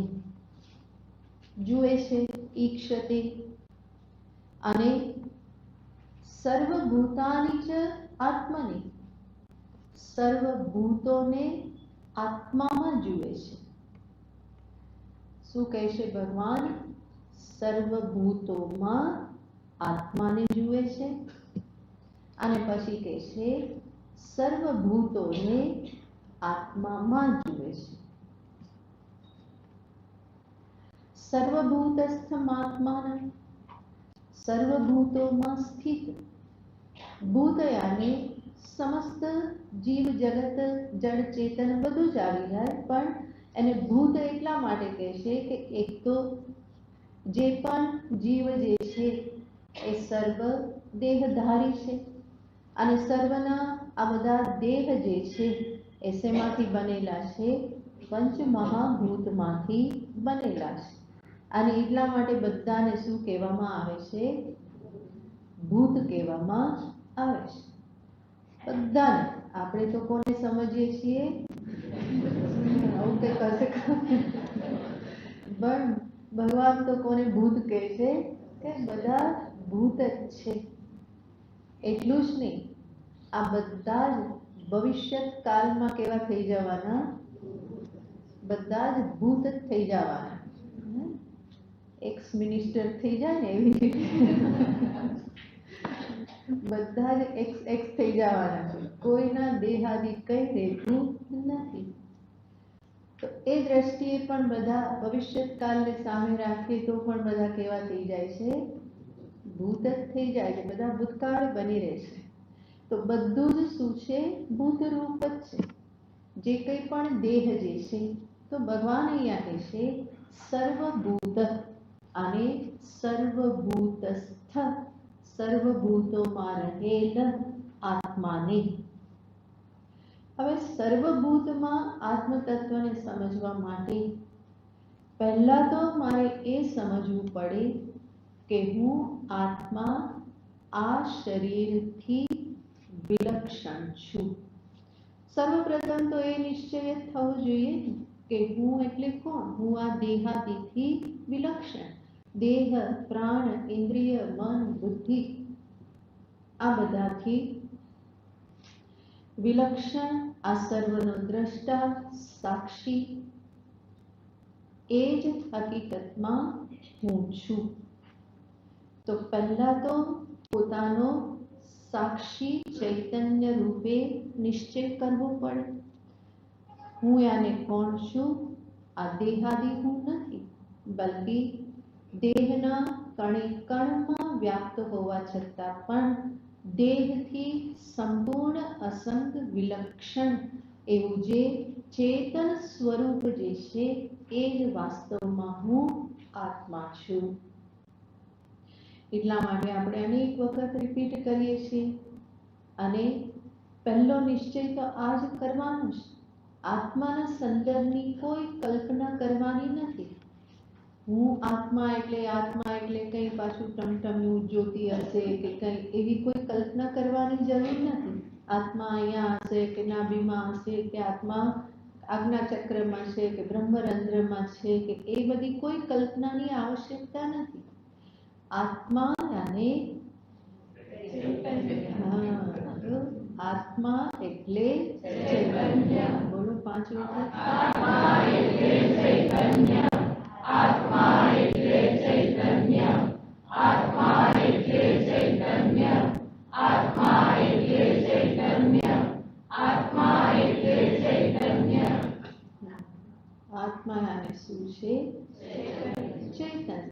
જુએ છે, ઈક્ષતે, અને સર્વભૂતાનિ ચ આત્મનિ, સર્વભૂતોને આત્મામાં જુએ છે. શું કહેશે ભગવાન? સર્વભૂતોમાં આત્માને જુએ છે અને પછી કહેશે સર્વભૂતોને આત્મામાં જુએ છે. સર્વભૂતસ્થમાત્માનમ, સર્વભૂતોમાં સ્થિત. ભૂત યાને સમસ્ત જીવ જગત, જડ ચેતન બધું જ આવી જાય, પણ એને ભૂત એટલા માટે કહેશે કે એક તો જે પણ જીવ જે છે એ સર્વ દેહધારી છે અને સર્વના આ બધા દેહ જે છે એ શેમાંથી બનેલા છે? પંચ મહાભૂતમાંથી બનેલા છે. અને એટલા માટે બધાને શું કહેવામાં આવે છે? ભૂત કહેવામાં આવે છે. બધાને. આપણે તો કોને સમજીએ છીએ? ઓકે, કશે પણ ભગવાન તો કોને ભૂત કહે છે? કે બધા ભૂત જ છે. એટલું જ નહીં, આ બધા જ ભવિષ્યત કાળમાં કેવા થઈ જવાના? બધા જ ભૂત જ થઈ જવાના. એક્સ મિનિસ્ટર થઈ જાય ને એવી રીતે બધા જ એક્સ થઈ જવાના છે. કોઈના દેહાદી કઈ રહેતું નથી. તો એ દ્રષ્ટિએ પણ બધા ભવિષ્યત કાળને સામે રાખીએ તો પણ બધા કેવા થઈ જાય છે? ભૂત જ થઈ જાય છે. બધા ભૂતકાળ બની રહેશે. તો બધું જ શું છે? ભૂતરૂપ જ છે. જે કંઈ પણ દેહ જે છે, તો ભગવાન અહીંયા કહેશે સર્વભૂત અને સર્વભૂતસ્થ, સર્વભૂતોમાં રહેલ આત્માને. હવે સર્વભૂતમાં આત્મતત્વને સમજવા માટે પહેલા તો મારે એ સમજવું પડે કે હું આત્મા આ શરીરથી વિલક્ષણ છું. સર્વપ્રથમ તો એ નિશ્ચય થવો જોઈએ કે હું એટલે કોણ? હું આ દેહાદિથી વિલક્ષણ. દેહ, પ્રાણ, ઇન્દ્રિય, મન, બુદ્ધિ આ બધાથી વિલક્ષણ, આ સર્વનો દ્રષ્ટા, સાક્ષી એ જ હકીકતમાં હું છું. તો પહેલા તો પોતાનો સાક્ષી ચૈતન્ય રૂપે નિશ્ચય કરવો પડે. હું યાને કોણ છું? આ દેહાદિ હું નથી, બલ્કિ દેહના કણે કણમાં વ્યાપ્ત હોવા છતાં પણ દેહથી સંપૂર્ણ અસંગ વિલક્ષણ એવું જે ચેતન સ્વરૂપ જે છે એ જ વાસ્તવમાં હું આત્મા છું. એટલા માટે આપણે અનેક વખત રિપીટ કરીએ છીએ અને પહેલો નિશ્ચય તો આ જ કરવાનો છે. આત્માના સંદર્ભની કોઈ કલ્પના કરવાની નથી. હું આત્મા એટલે કંઈ પાછું ટમટમ્યું જ્યોતિ હશે કે કંઈ એવી કોઈ કલ્પના કરવાની જરૂર નથી. આત્મા અહીંયા હશે કે નાભીમાં હશે કે આત્મા આજ્ઞાચક્રમાં છે કે બ્રહ્મરંધ્રમાં છે કે એ બધી કોઈ કલ્પનાની આવશ્યકતા નથી. આત્મા યાને આત્મા એટલે ચૈતન્ય. બોલો 5 વખત. આત્મા એટલે ચૈતન્ય. આત્મા એટલે ચૈતન્ય. આત્મા એટલે ચૈતન્ય. આત્મા એટલે ચૈતન્ય. આત્મા એટલે ચૈતન્ય. આત્મા યાને શું છે? ચેતન.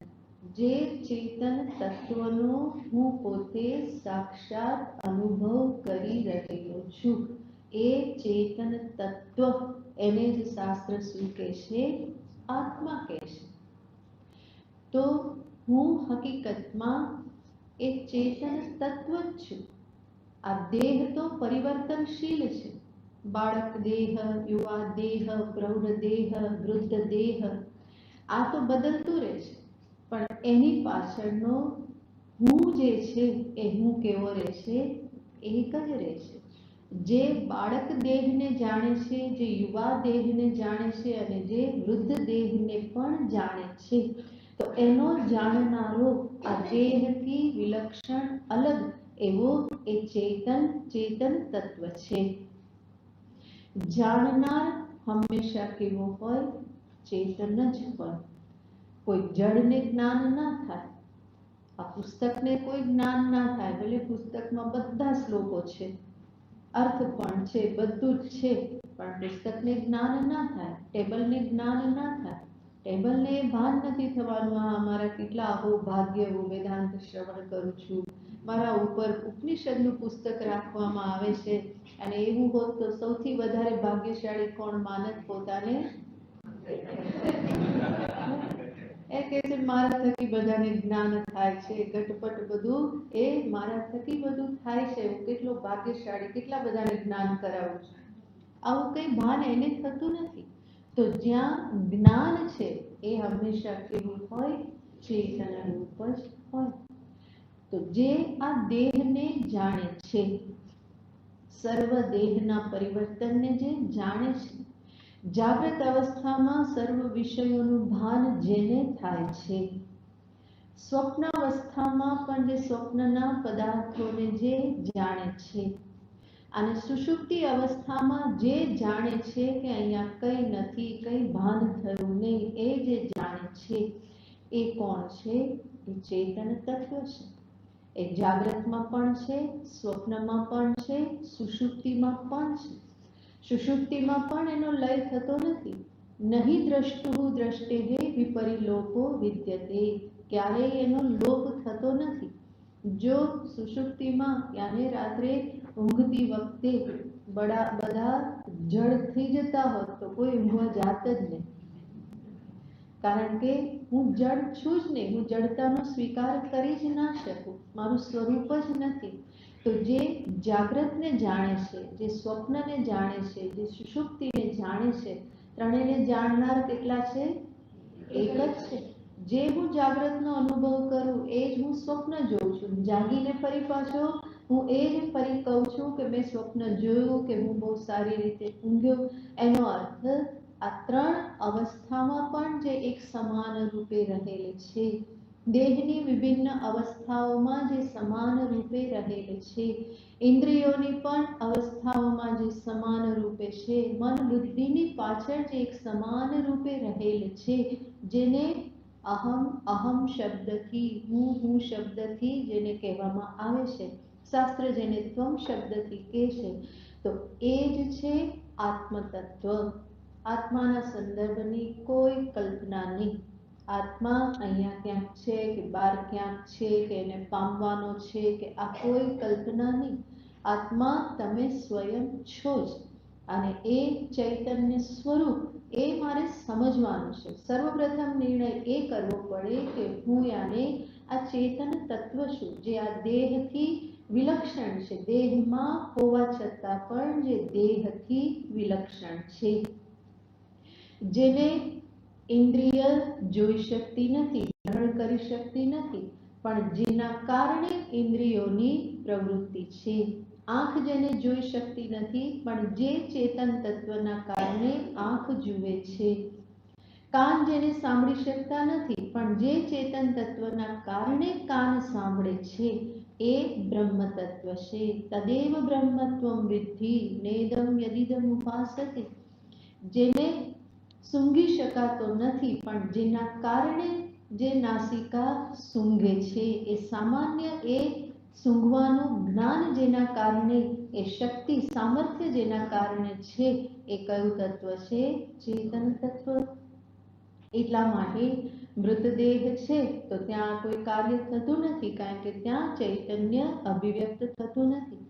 જે ચેતન તત્વનો હું પોતે સાક્ષાત અનુભવ કરી રહેલો છું એ ચેતન તત્વ, એને જ શાસ્ત્ર શું કહે છે? આત્મા કહે છે. તો હું હકીકતમાં એ ચેતન તત્વ જ છું. આ દેહ તો પરિવર્તનશીલ છે. બાળક દેહ, યુવા દેહ, પ્રૌઢ દેહ, વૃદ્ધ દેહ આ તો બદલતું રહે છે. પણ એની પાછળનો હું જે છે એ હું કેવો રહેશે? એક જ રહેશે. જે બાળક દેહને જાણે છે, જે યુવા દેહને જાણે છે અને જે વૃદ્ધ દેહને પણ જાણે છે, તો એનો જાણનારો આ દેહથી વિલક્ષણ અલગ એવો એ ચેતન તત્વ છે. જાણનાર હંમેશા કેવો હોય? ચેતન જ હોય. કોઈ જડને જ્ઞાન ના થાય. આ પુસ્તકને કોઈ જ્ઞાન ના થાય. ભલે પુસ્તકમાં બધા શ્લોકો છે, અર્થ પણ છે, બધું જ છે, પણ પુસ્તકને જ્ઞાન ના થાય, ટેબલને જ્ઞાન ના થાય. ટેબલને એ ભાન નથી થવાનું આ મારા કેટલા અહો ભાગ્ય હું વેદાંત શ્રવણ કરું છું, મારા ઉપર ઉપનિષદનું પુસ્તક રાખવામાં આવે છે. અને એવું હોત તો સૌથી વધારે ભાગ્યશાળી કોણ માનત પોતાને? એ કહે છે મારા થકી બધાને જ્ઞાન થાય છે, ઘટપટ બધું એ મારા થકી બધું થાય છે, હું કેટલો ભાગ્યશાળી, કેટલા બધાને જ્ઞાન કરાવું છું. આવું કંઈ ભાન એને થતું નથી. તો જ્યાં જ્ઞાન છે એ હંમેશા કેવું હોય? ચેતન રૂપ જ હોય. તો જે આ દેહને જાણે છે, સર્વ દેહના પરિવર્તનને જે જાણે છે, જાગૃત અવસ્થામાં સર્વ વિષયોનું ભાન જેને થાય છે, સ્વપ્નાવસ્થામાં પણ જે સ્વપ્નના પદાર્થોને જે જાણે છે, અને સુષુપ્તિ અવસ્થામાં જે જાણે છે કે અહીંયા કંઈ નથી, કંઈ ભાન થયું નહીં, એ જે જાણે છે એ કોણ છે? એ ચેતન તત્વ છે. એ જાગ્રતમાં પણ છે, સ્વપ્નમાં પણ છે, સુષુપ્તિમાં પણ છે. સુષુપ્તિમાં પણ એનો લય થતો નથી. નહીં દ્રષ્ટુ દ્રષ્ટેઃ વિપરિલોપો વિદ્યતે. ક્યારેય એનો લોપ થતો નથી. જો સુષુપ્તિમાં યાને રાત્રે ઊંઘતી વખતે બધા જડ થઈ જતા હોત તો કોઈ ઊંઘવા જાત જ નહીં. કારણ કે હું જડ છું જ નહીં, હું જડતાનો સ્વીકાર કરી જ ના શકું, મારું સ્વરૂપ જ નથી. તો જે જાગ્રતને જાણે છે, જે સ્વપ્નને જાણે છે, જે સુષુપ્તિને જાણે છે, ત્રણેયને જાણનાર કેટલા છે? એક જ છે. જે હું જાગ્રતનો અનુભવ કરું એ જ હું સ્વપ્ન જોઉં છું. જાગીને ફરી પાછો હું એ જ ફરી કહું છું કે મેં સ્વપ્ન જોયું, કે હું બહુ સારી રીતે ઊંઘ્યો. એનો અર્થ આ ત્રણ અવસ્થામાં પણ જે એક સમાન રૂપે રહેલ છે, દેહની વિભિન્ન અવસ્થાઓમાં જે સમાન રૂપે રહેલ છે, ઇન્દ્રિયોની પણ અવસ્થાઓમાં જે સમાન રૂપે છે, મન બુદ્ધિની પાછળ જે એક સમાન રૂપે રહેલ છે, જેને અહમ અહમ શબ્દથી, હું શબ્દથી જેને કહેવામાં આવે છે, શાસ્ત્ર જેને ત્વમ શબ્દથી કહે છે, તો એ જ છે આત્મતત્વ. આત્માના સંદર્ભની કોઈ કલ્પના નહીં. આત્મા અહીંયા ક્યાંક છે કે બહાર ક્યાંક છે, કે એને પામવાનો છે, કે આ કોઈ કલ્પના નહીં. આત્મા તમે સ્વયં છો જ, અને એ ચૈતન્ય સ્વરૂપ એ મારે સમજવાનું છે. સર્વપ્રથમ નિર્ણય એ કરવો પડે કે હું યાને આ ચેતન તત્વ છું, જે આ દેહથી વિલક્ષણ છે, દેહમાં હોવા છતાં પણ જે દેહથી વિલક્ષણ છે, જેને ઇન્દ્રિય જોઈ શકતી નથી, ગ્રહણ કરી શકતી નથી, પણ જેના કારણે ઇન્દ્રિયોની પ્રવૃત્તિ છે. આંખ જેને જોઈ શકતી નથી, પણ જે ચેતન તત્વના કારણે આંખ જુએ છે. કાન જેને સાંભળી શકતા નથી, પણ જે ચેતન તત્વના કારણે કાન સાંભળે છે, એ બ્રહ્મ તત્વ છે. તદેવ બ્રહ્મત્વમ વિદ્ધિ નેદમ યદિદમ ઉપાસતે. જેને સૂંઘી શકાતો નથી, પણ જેના કારણે જે નાસિકા સૂંઘે છે, એ સામાન્ય એ સૂંઘવાનું જ્ઞાન જેના કારણે, એ શક્તિ સામર્થ્ય જેના કારણે છે, એ કયું તત્વ છે? ચેતન તત્વ. એટલા માટે મૃતદેહ છે તો ત્યાં કોઈ કાર્ય થતું નથી, કારણ કે ત્યાં ચૈતન્ય અભિવ્યક્ત થતું નથી.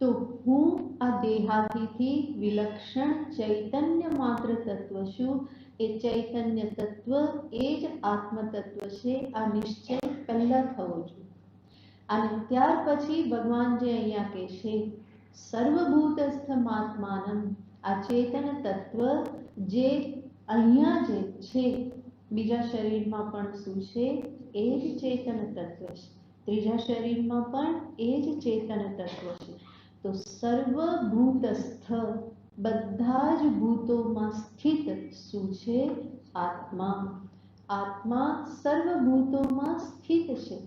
તો હું આ દેહાદિથી વિલક્ષણ ચૈતન્ય માત્ર તત્વ છું. એ ચૈતન્ય તત્વ એ જ આત્મ તત્વ છે. આ નિશ્ચય પહેલા થવો જોઈએ. અને ત્યાર પછી ભગવાન જે અહીંયા કહે છે, સર્વભૂતસ્થમાત્માનમ, આ ચેતન તત્વ જે અહીંયા જે છે, બીજા શરીરમાં પણ શું છે? એ જ ચેતન તત્વ છે. ત્રીજા શરીરમાં પણ એ જ ચેતન તત્વ છે. તો સર્વભૂતસ્થ, બધા જ ભૂતોમાં સ્થિત શું છે? આત્મા. આત્મા સર્વભૂતોમાં સ્થિત છે.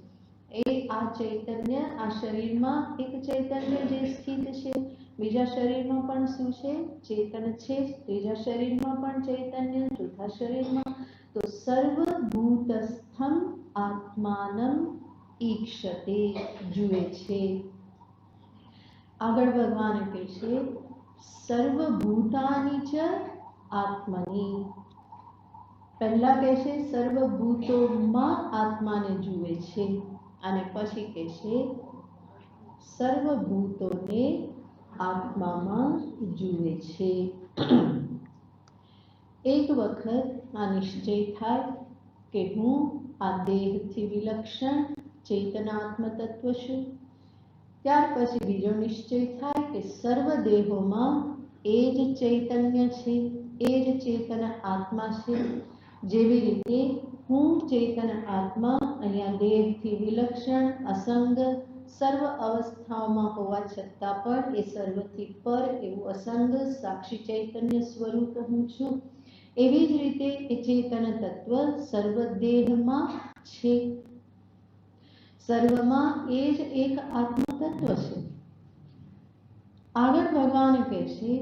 એ આ ચૈતન્ય, આ શરીરમાં એક ચૈતન્ય જે સ્થિત છે, બીજા શરીરમાં પણ શું છે? ચેતન છે. ત્રીજા શરીરમાં પણ ચૈતન્ય, ચોથા શરીરમાં. તો સર્વભૂતસ્થમ આત્માનમ ઈક્ષતે, જુએ છે. આગળ ભગવાન કહે છે, સર્વભૂતાની ચ આત્મની. પહેલા કહે છે સર્વભૂતોમાં આત્માને જુએ છે, અને પછી કહે છે સર્વભૂતોને આત્મામાં જુએ છે. એક વખત આ નિશ્ચય થાય કે હું આ દેહથી વિલક્ષણ ચેતનાત્મ તત્વ છું. ત્યાર પછી બીજો નિશ્ચય થાય કે સર્વ દેહોમાં એ જ ચૈતન્ય છે, એ જ ચેતન આત્મા છે. જેવી રીતે હું ચેતન આત્મા અહીંયા દેહથી વિલક્ષણ અસંગ સર્વ અવસ્થાઓમાં હોવા છતાં પણ એ સર્વથી પર એવું અસંગ સાક્ષી ચૈતન્ય સ્વરૂપ હું છું. એવી જ રીતે એ ચેતન તત્વ સર્વ દેહમાં છે. સર્વમાં એ જ એક આત્મ તત્વ છે. આગળ ભગવાન કહે છે,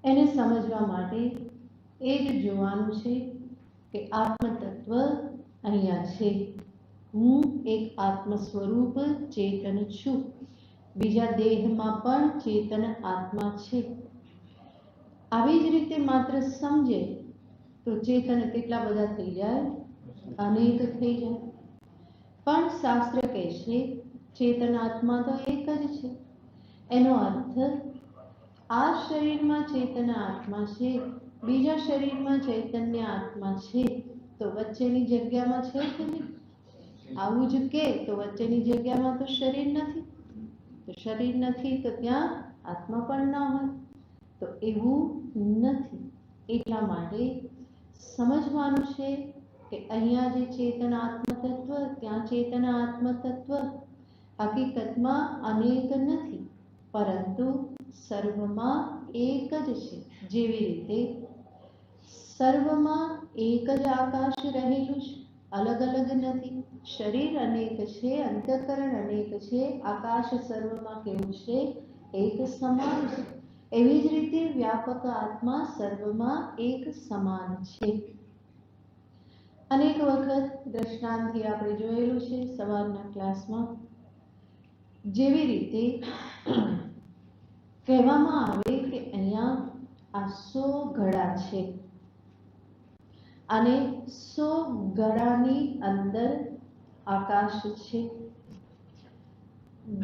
એને સમજવા માટે એ જ જોવાનું છે કે આત્મ તત્વ અહીંયા છે. હું એક આત્મ સ્વરૂપ ચેતન છું. બીજા દેહમાં પણ ચેતન આત્મા છે. આવી જ રીતે માત્ર સમજે તો ચેતન કેટલા બધા થઈ જાય? અનેક થઈ જાય. પણ શાસ્ત્ર કહે છે ચેતન આત્મા તો એક જ છે. એનો અર્થ આ શરીરમાં ચેતન આત્મા છે, બીજા શરીરમાં ચૈતન્ય આત્મા છે, તો વચ્ચેની જગ્યામાં છે કે નહીં? આવું જ કે તો વચ્ચેની જગ્યામાં તો શરીર નથી. તો શરીર નથી તો ત્યાં આત્મા પણ ના હોય. તો એવું નથી. એટલા માટે સમજવાનું છે કે અહીંયા જે ચેતન આત્મતત્વ, ત્યાં ચેતન આત્મતત્વ હકીકતમાં અનેક નથી, પરંતુ સર્વમાં એક જ છે. જેવી રીતે સર્વમાં એક જ આકાશ રહેલું છે, અલગ અલગ નથી. શરીર અનેક છે, અંતઃકરણ અનેક છે, આકાશ સર્વમાં કેવું છે? એક સમાન છે. એવી જ રીતે વ્યાપક આત્મા સર્વમાં એક સમાન છે. અનેક વખત દ્રષ્ટાંતથી આપણે જોયેલું છે સવારના ક્લાસમાં. જેવી રીતે કહેવામાં આવે કે અહીંયા આ 100 ઘડા છે અને 100 ઘડાની અંદર આકાશ છે.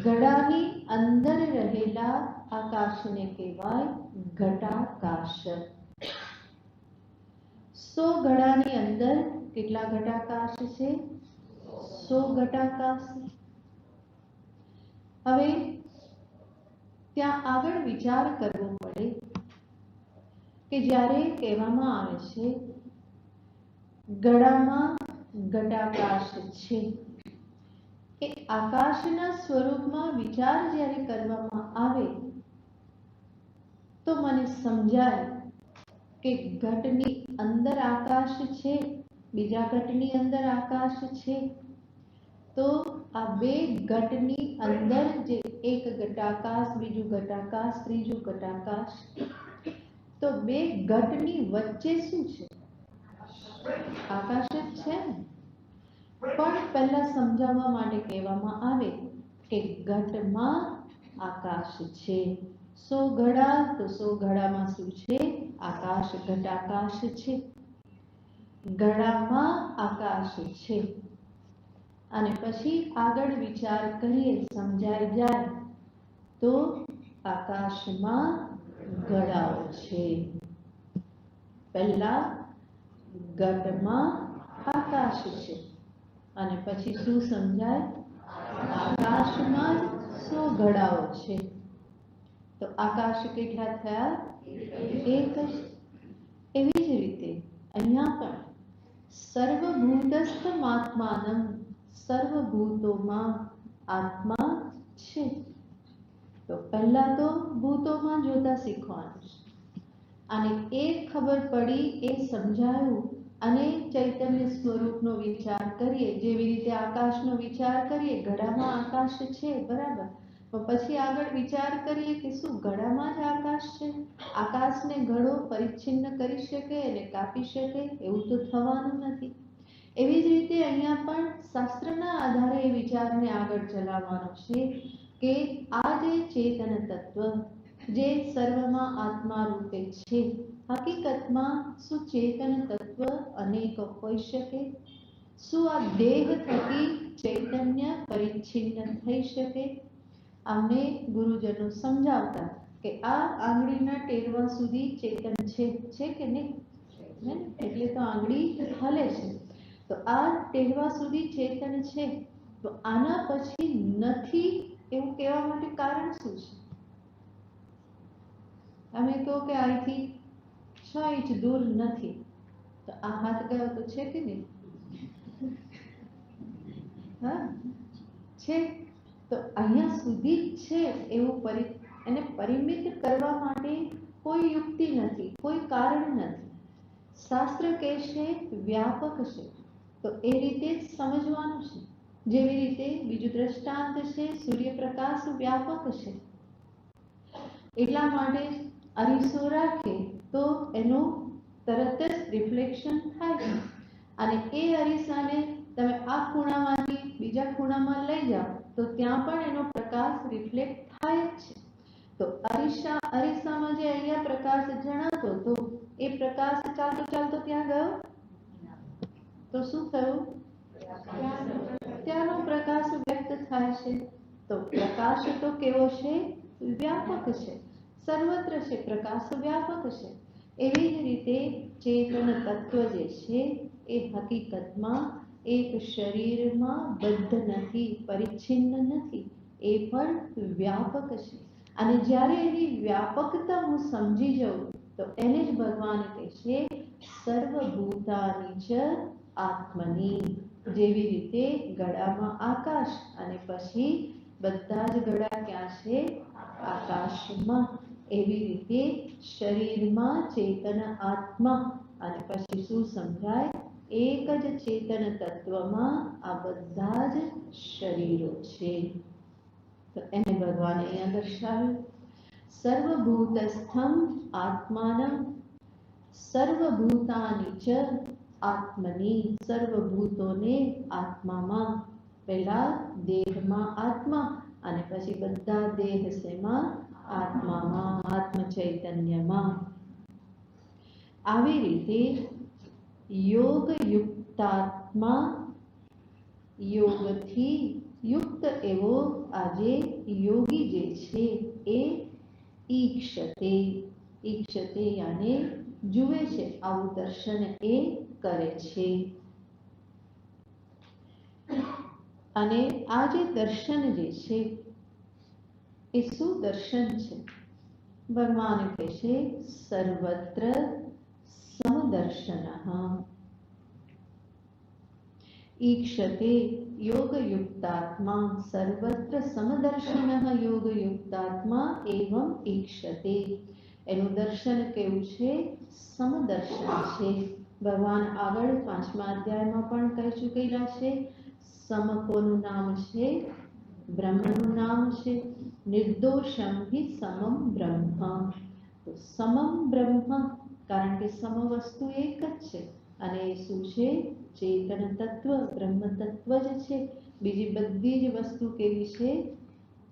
ઘડાની અંદર રહેલા આકાશને કહેવાય ઘટાકાશ. 100 ઘડાની અંદર કેટલા ઘટાકાશ છે? 100 ઘટાકાશ. હવે ત્યાં આગળ વિચાર કરવો પડે કે જ્યારે કહેવામાં આવે છે ઘડામાં ઘટાકાશ છે, એ આકાશના સ્વરૂપમાં વિચાર જ્યારે કરવામાં આવે તો મને સમજાય કે ઘટની અંદર આકાશ છે, બીજા ઘટની અંદર આકાશ છે. તો આ બે ઘટની અંદર જે એક ઘટાકાશ, બીજું ઘટાકાશ, ત્રીજું ઘટાકાશ, તો બે ઘટની વચ્ચે શું છે? આકાશ જ છે ને. પણ પહેલા સમજાવવા માટે કહેવામાં આવે કે ઘટમાં આકાશ છે. 100 ઘડા, તો 100 ઘડામાં શું છે? આકાશ, ઘટાકાશ છે. ઘડામાં આકાશ છે. અને પછી આગળ વિચાર કરીએ, સમજાઈ જાય તો આકાશમાં ઘડાઓ છે. પહેલા ઘટમાં આકાશ છે અને પછી શું સમજાય? આકાશમાં 100 ઘડાઓ છે. તો આકાશ કેટલા થયા? એક જ. એવી જ રીતે અહીંયા પણ સર્વભૂતસ્થમાત્માનમ, સર્વભૂતોમાં આત્મા છે. તો પહેલા તો ભૂતોમાં જોતા શીખવાનું છે. અને એ ખબર પડી, એ સમજાયું અને ચૈતન્ય સ્વરૂપનો વિચાર કરીએ. જેવી રીતે આકાશનો વિચાર કરીએ, ઘડામાં આકાશ છે, બરાબર. તો પછી આગળ વિચાર કરીએ કે શું ઘડામાં જ આકાશ છે? આકાશને ઘડો પરિચ્છિન્ન કરી શકે અને કાપી શકે? એવું તો થવાનું નથી. એવી જ રીતે અહીંયા પણ શાસ્ત્રના આધારે એ વિચારને આગળ ચલાવવાનો છે કે આ જે ચેતન તત્વ જે સર્વમાં આત્મા રૂપે છે, હકીકતમાં શું ચેતન તત્વ અનેક હોઈ શકે? શું આ દેહ થકી ચૈતન્ય પરિચ્છિન્ન થઈ શકે? અમને ગુરુજનો સમજાવતા કે આ આંગળીના ટેરવા સુધી ચેતન છે કે નહીં? એટલે તો આંગળી હલે છે. તો આ ટેરવા સુધી ચેતન છે, તો આના પછી નથી એવું કહેવા માટે કારણ શું છે? તમે કહો કે અહીંથી 6 ઇંચ દૂર નથી, તો આ હાથ ગયો તો છે કે નહીં? હા છે. તો અહીંયા સુધી જ છે એવું એને પરિમિત કરવા માટે કોઈ યુક્તિ નથી, કોઈ કારણ નથી. શાસ્ત્ર કહેશે વ્યાપક છે, તો એ રીતે જ સમજવાનું છે. જેવી રીતે બીજું દ્રષ્ટાંત છે, સૂર્યપ્રકાશ વ્યાપક છે. એટલા માટે અરીસો રાખે તો એનું તરત જ રિફ્લેક્શન થાય અને એ અરીસાને તમે આ ખૂણામાંથી બીજા ખૂણામાં લઈ જાઓ તો ત્યાં પણ એનો પ્રકાશ રિફ્લેક્ટ થાય જ છે. તો અરીસામાં જે અહીંયા પ્રકાશ જણાતો હતો, એ પ્રકાશ ચાલતો ચાલતો ત્યાં ગયો તો શું થયું? ત્યાંનો પ્રકાશ વ્યક્ત થાય છે. તો પ્રકાશ તો કેવો છે? વ્યાપક છે, સર્વત્ર છે. પ્રકાશ વ્યાપક છે. એવી જ રીતે ચેતન તત્વ જે છે એ હકીકતમાં એક શરીરમાં બદ્ધ નથી, પરિચ્છિન્ન નથી, એ પણ વ્યાપક છે. અને જ્યારે એની વ્યાપકતા હું સમજી જાઉં તો એને જ ભગવાન કહે છે સર્વભૂતાનિ ચ આત્મની. જેવી રીતે ગળામાં આકાશ અને પછી બધા જ ગળા ક્યાં છે? આકાશમાં. એવી રીતે શરીરમાં ચેતન આત્મા અને પછી શું સમજાય? એક જ ચેતન તત્વમાં આ બધા જ શરીરો છે. તો એને ભગવાને અહીંયા દર્શાવ્યું. સર્વભૂતસ્થમ આત્માનમ સર્વભૂતાનિ ચ આત્મની. સર્વભૂતોને આત્મામાં. પહેલા દેહમાં આત્મા અને પછી બધા દેહ શેમાં? આત્મામાં, આત્મ ચૈતન્યમાં. આવી રીતે યોગયુક્તાત્મા, યોગથી યુક્ત એવો આજે યોગી જે છે એ ઈક્ષતે. ઈક્ષતે યાને જુએ છે, આવું દર્શન એ કરે છે. અને આ જે દર્શન જે છે એ શું દર્શન છે? ભગવાન કહે છે સર્વત્ર સમદર્શન. ઈક્ષતે યોગયુક્તાત્મા સર્વત્ર સમદર્શન યોગયુક્તાત્મા એવં ઈક્ષતે. એનું દર્શન કેવું છે? સમદર્શન છે. ભગવાન આગળ 5મા અધ્યાયમાં પણ કહી ચૂકેલા છે. સમ કોનું નામ છે? બ્રહ્મનું નામ છે. નિર્દોષમ હિ સમમ બ્રહ્મ. તો સમમ બ્રહ્મ, કારણ કે સમ વસ્તુ એક જ છે અને એ શું છે? ચેતન તત્વ, બ્રહ્મ તત્વ જ છે. બીજી બધી જ વસ્તુ કેવી છે?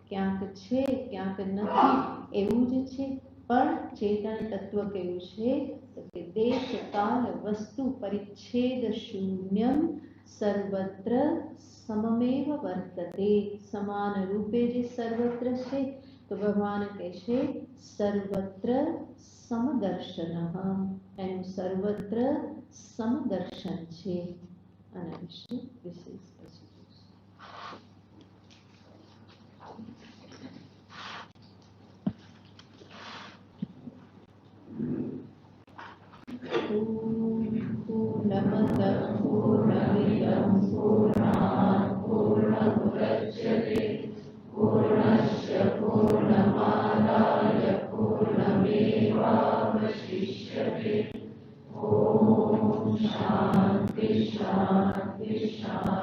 ક્યાંક છે ક્યાંક નથી એવું જ છે. પણ ચેતન તત્વ કેવું છે? તો કે દેશ કાલ વસ્તુ પરિચ્છેદ શૂન્યમ સર્વત્ર સમમેવ વર્તતે. સમાન રૂપે જે સર્વત્ર છે. તો ભગવાન કહે છે સર્વત્ર સમદર્શન. એનું સર્વત્ર સમદર્શન છે. આના વિશે વિશેષ પછી પૂર્ણમદ પૂર્ણમિદં પૂર્ણાત પૂર્ણમુદચ્યતે પૂર્ણસ્ય પૂર્ણમાદાય પૂર્ણમેવાવશિષ્યતે. ઓમ શાંતિ શાંતિ શાંતિ.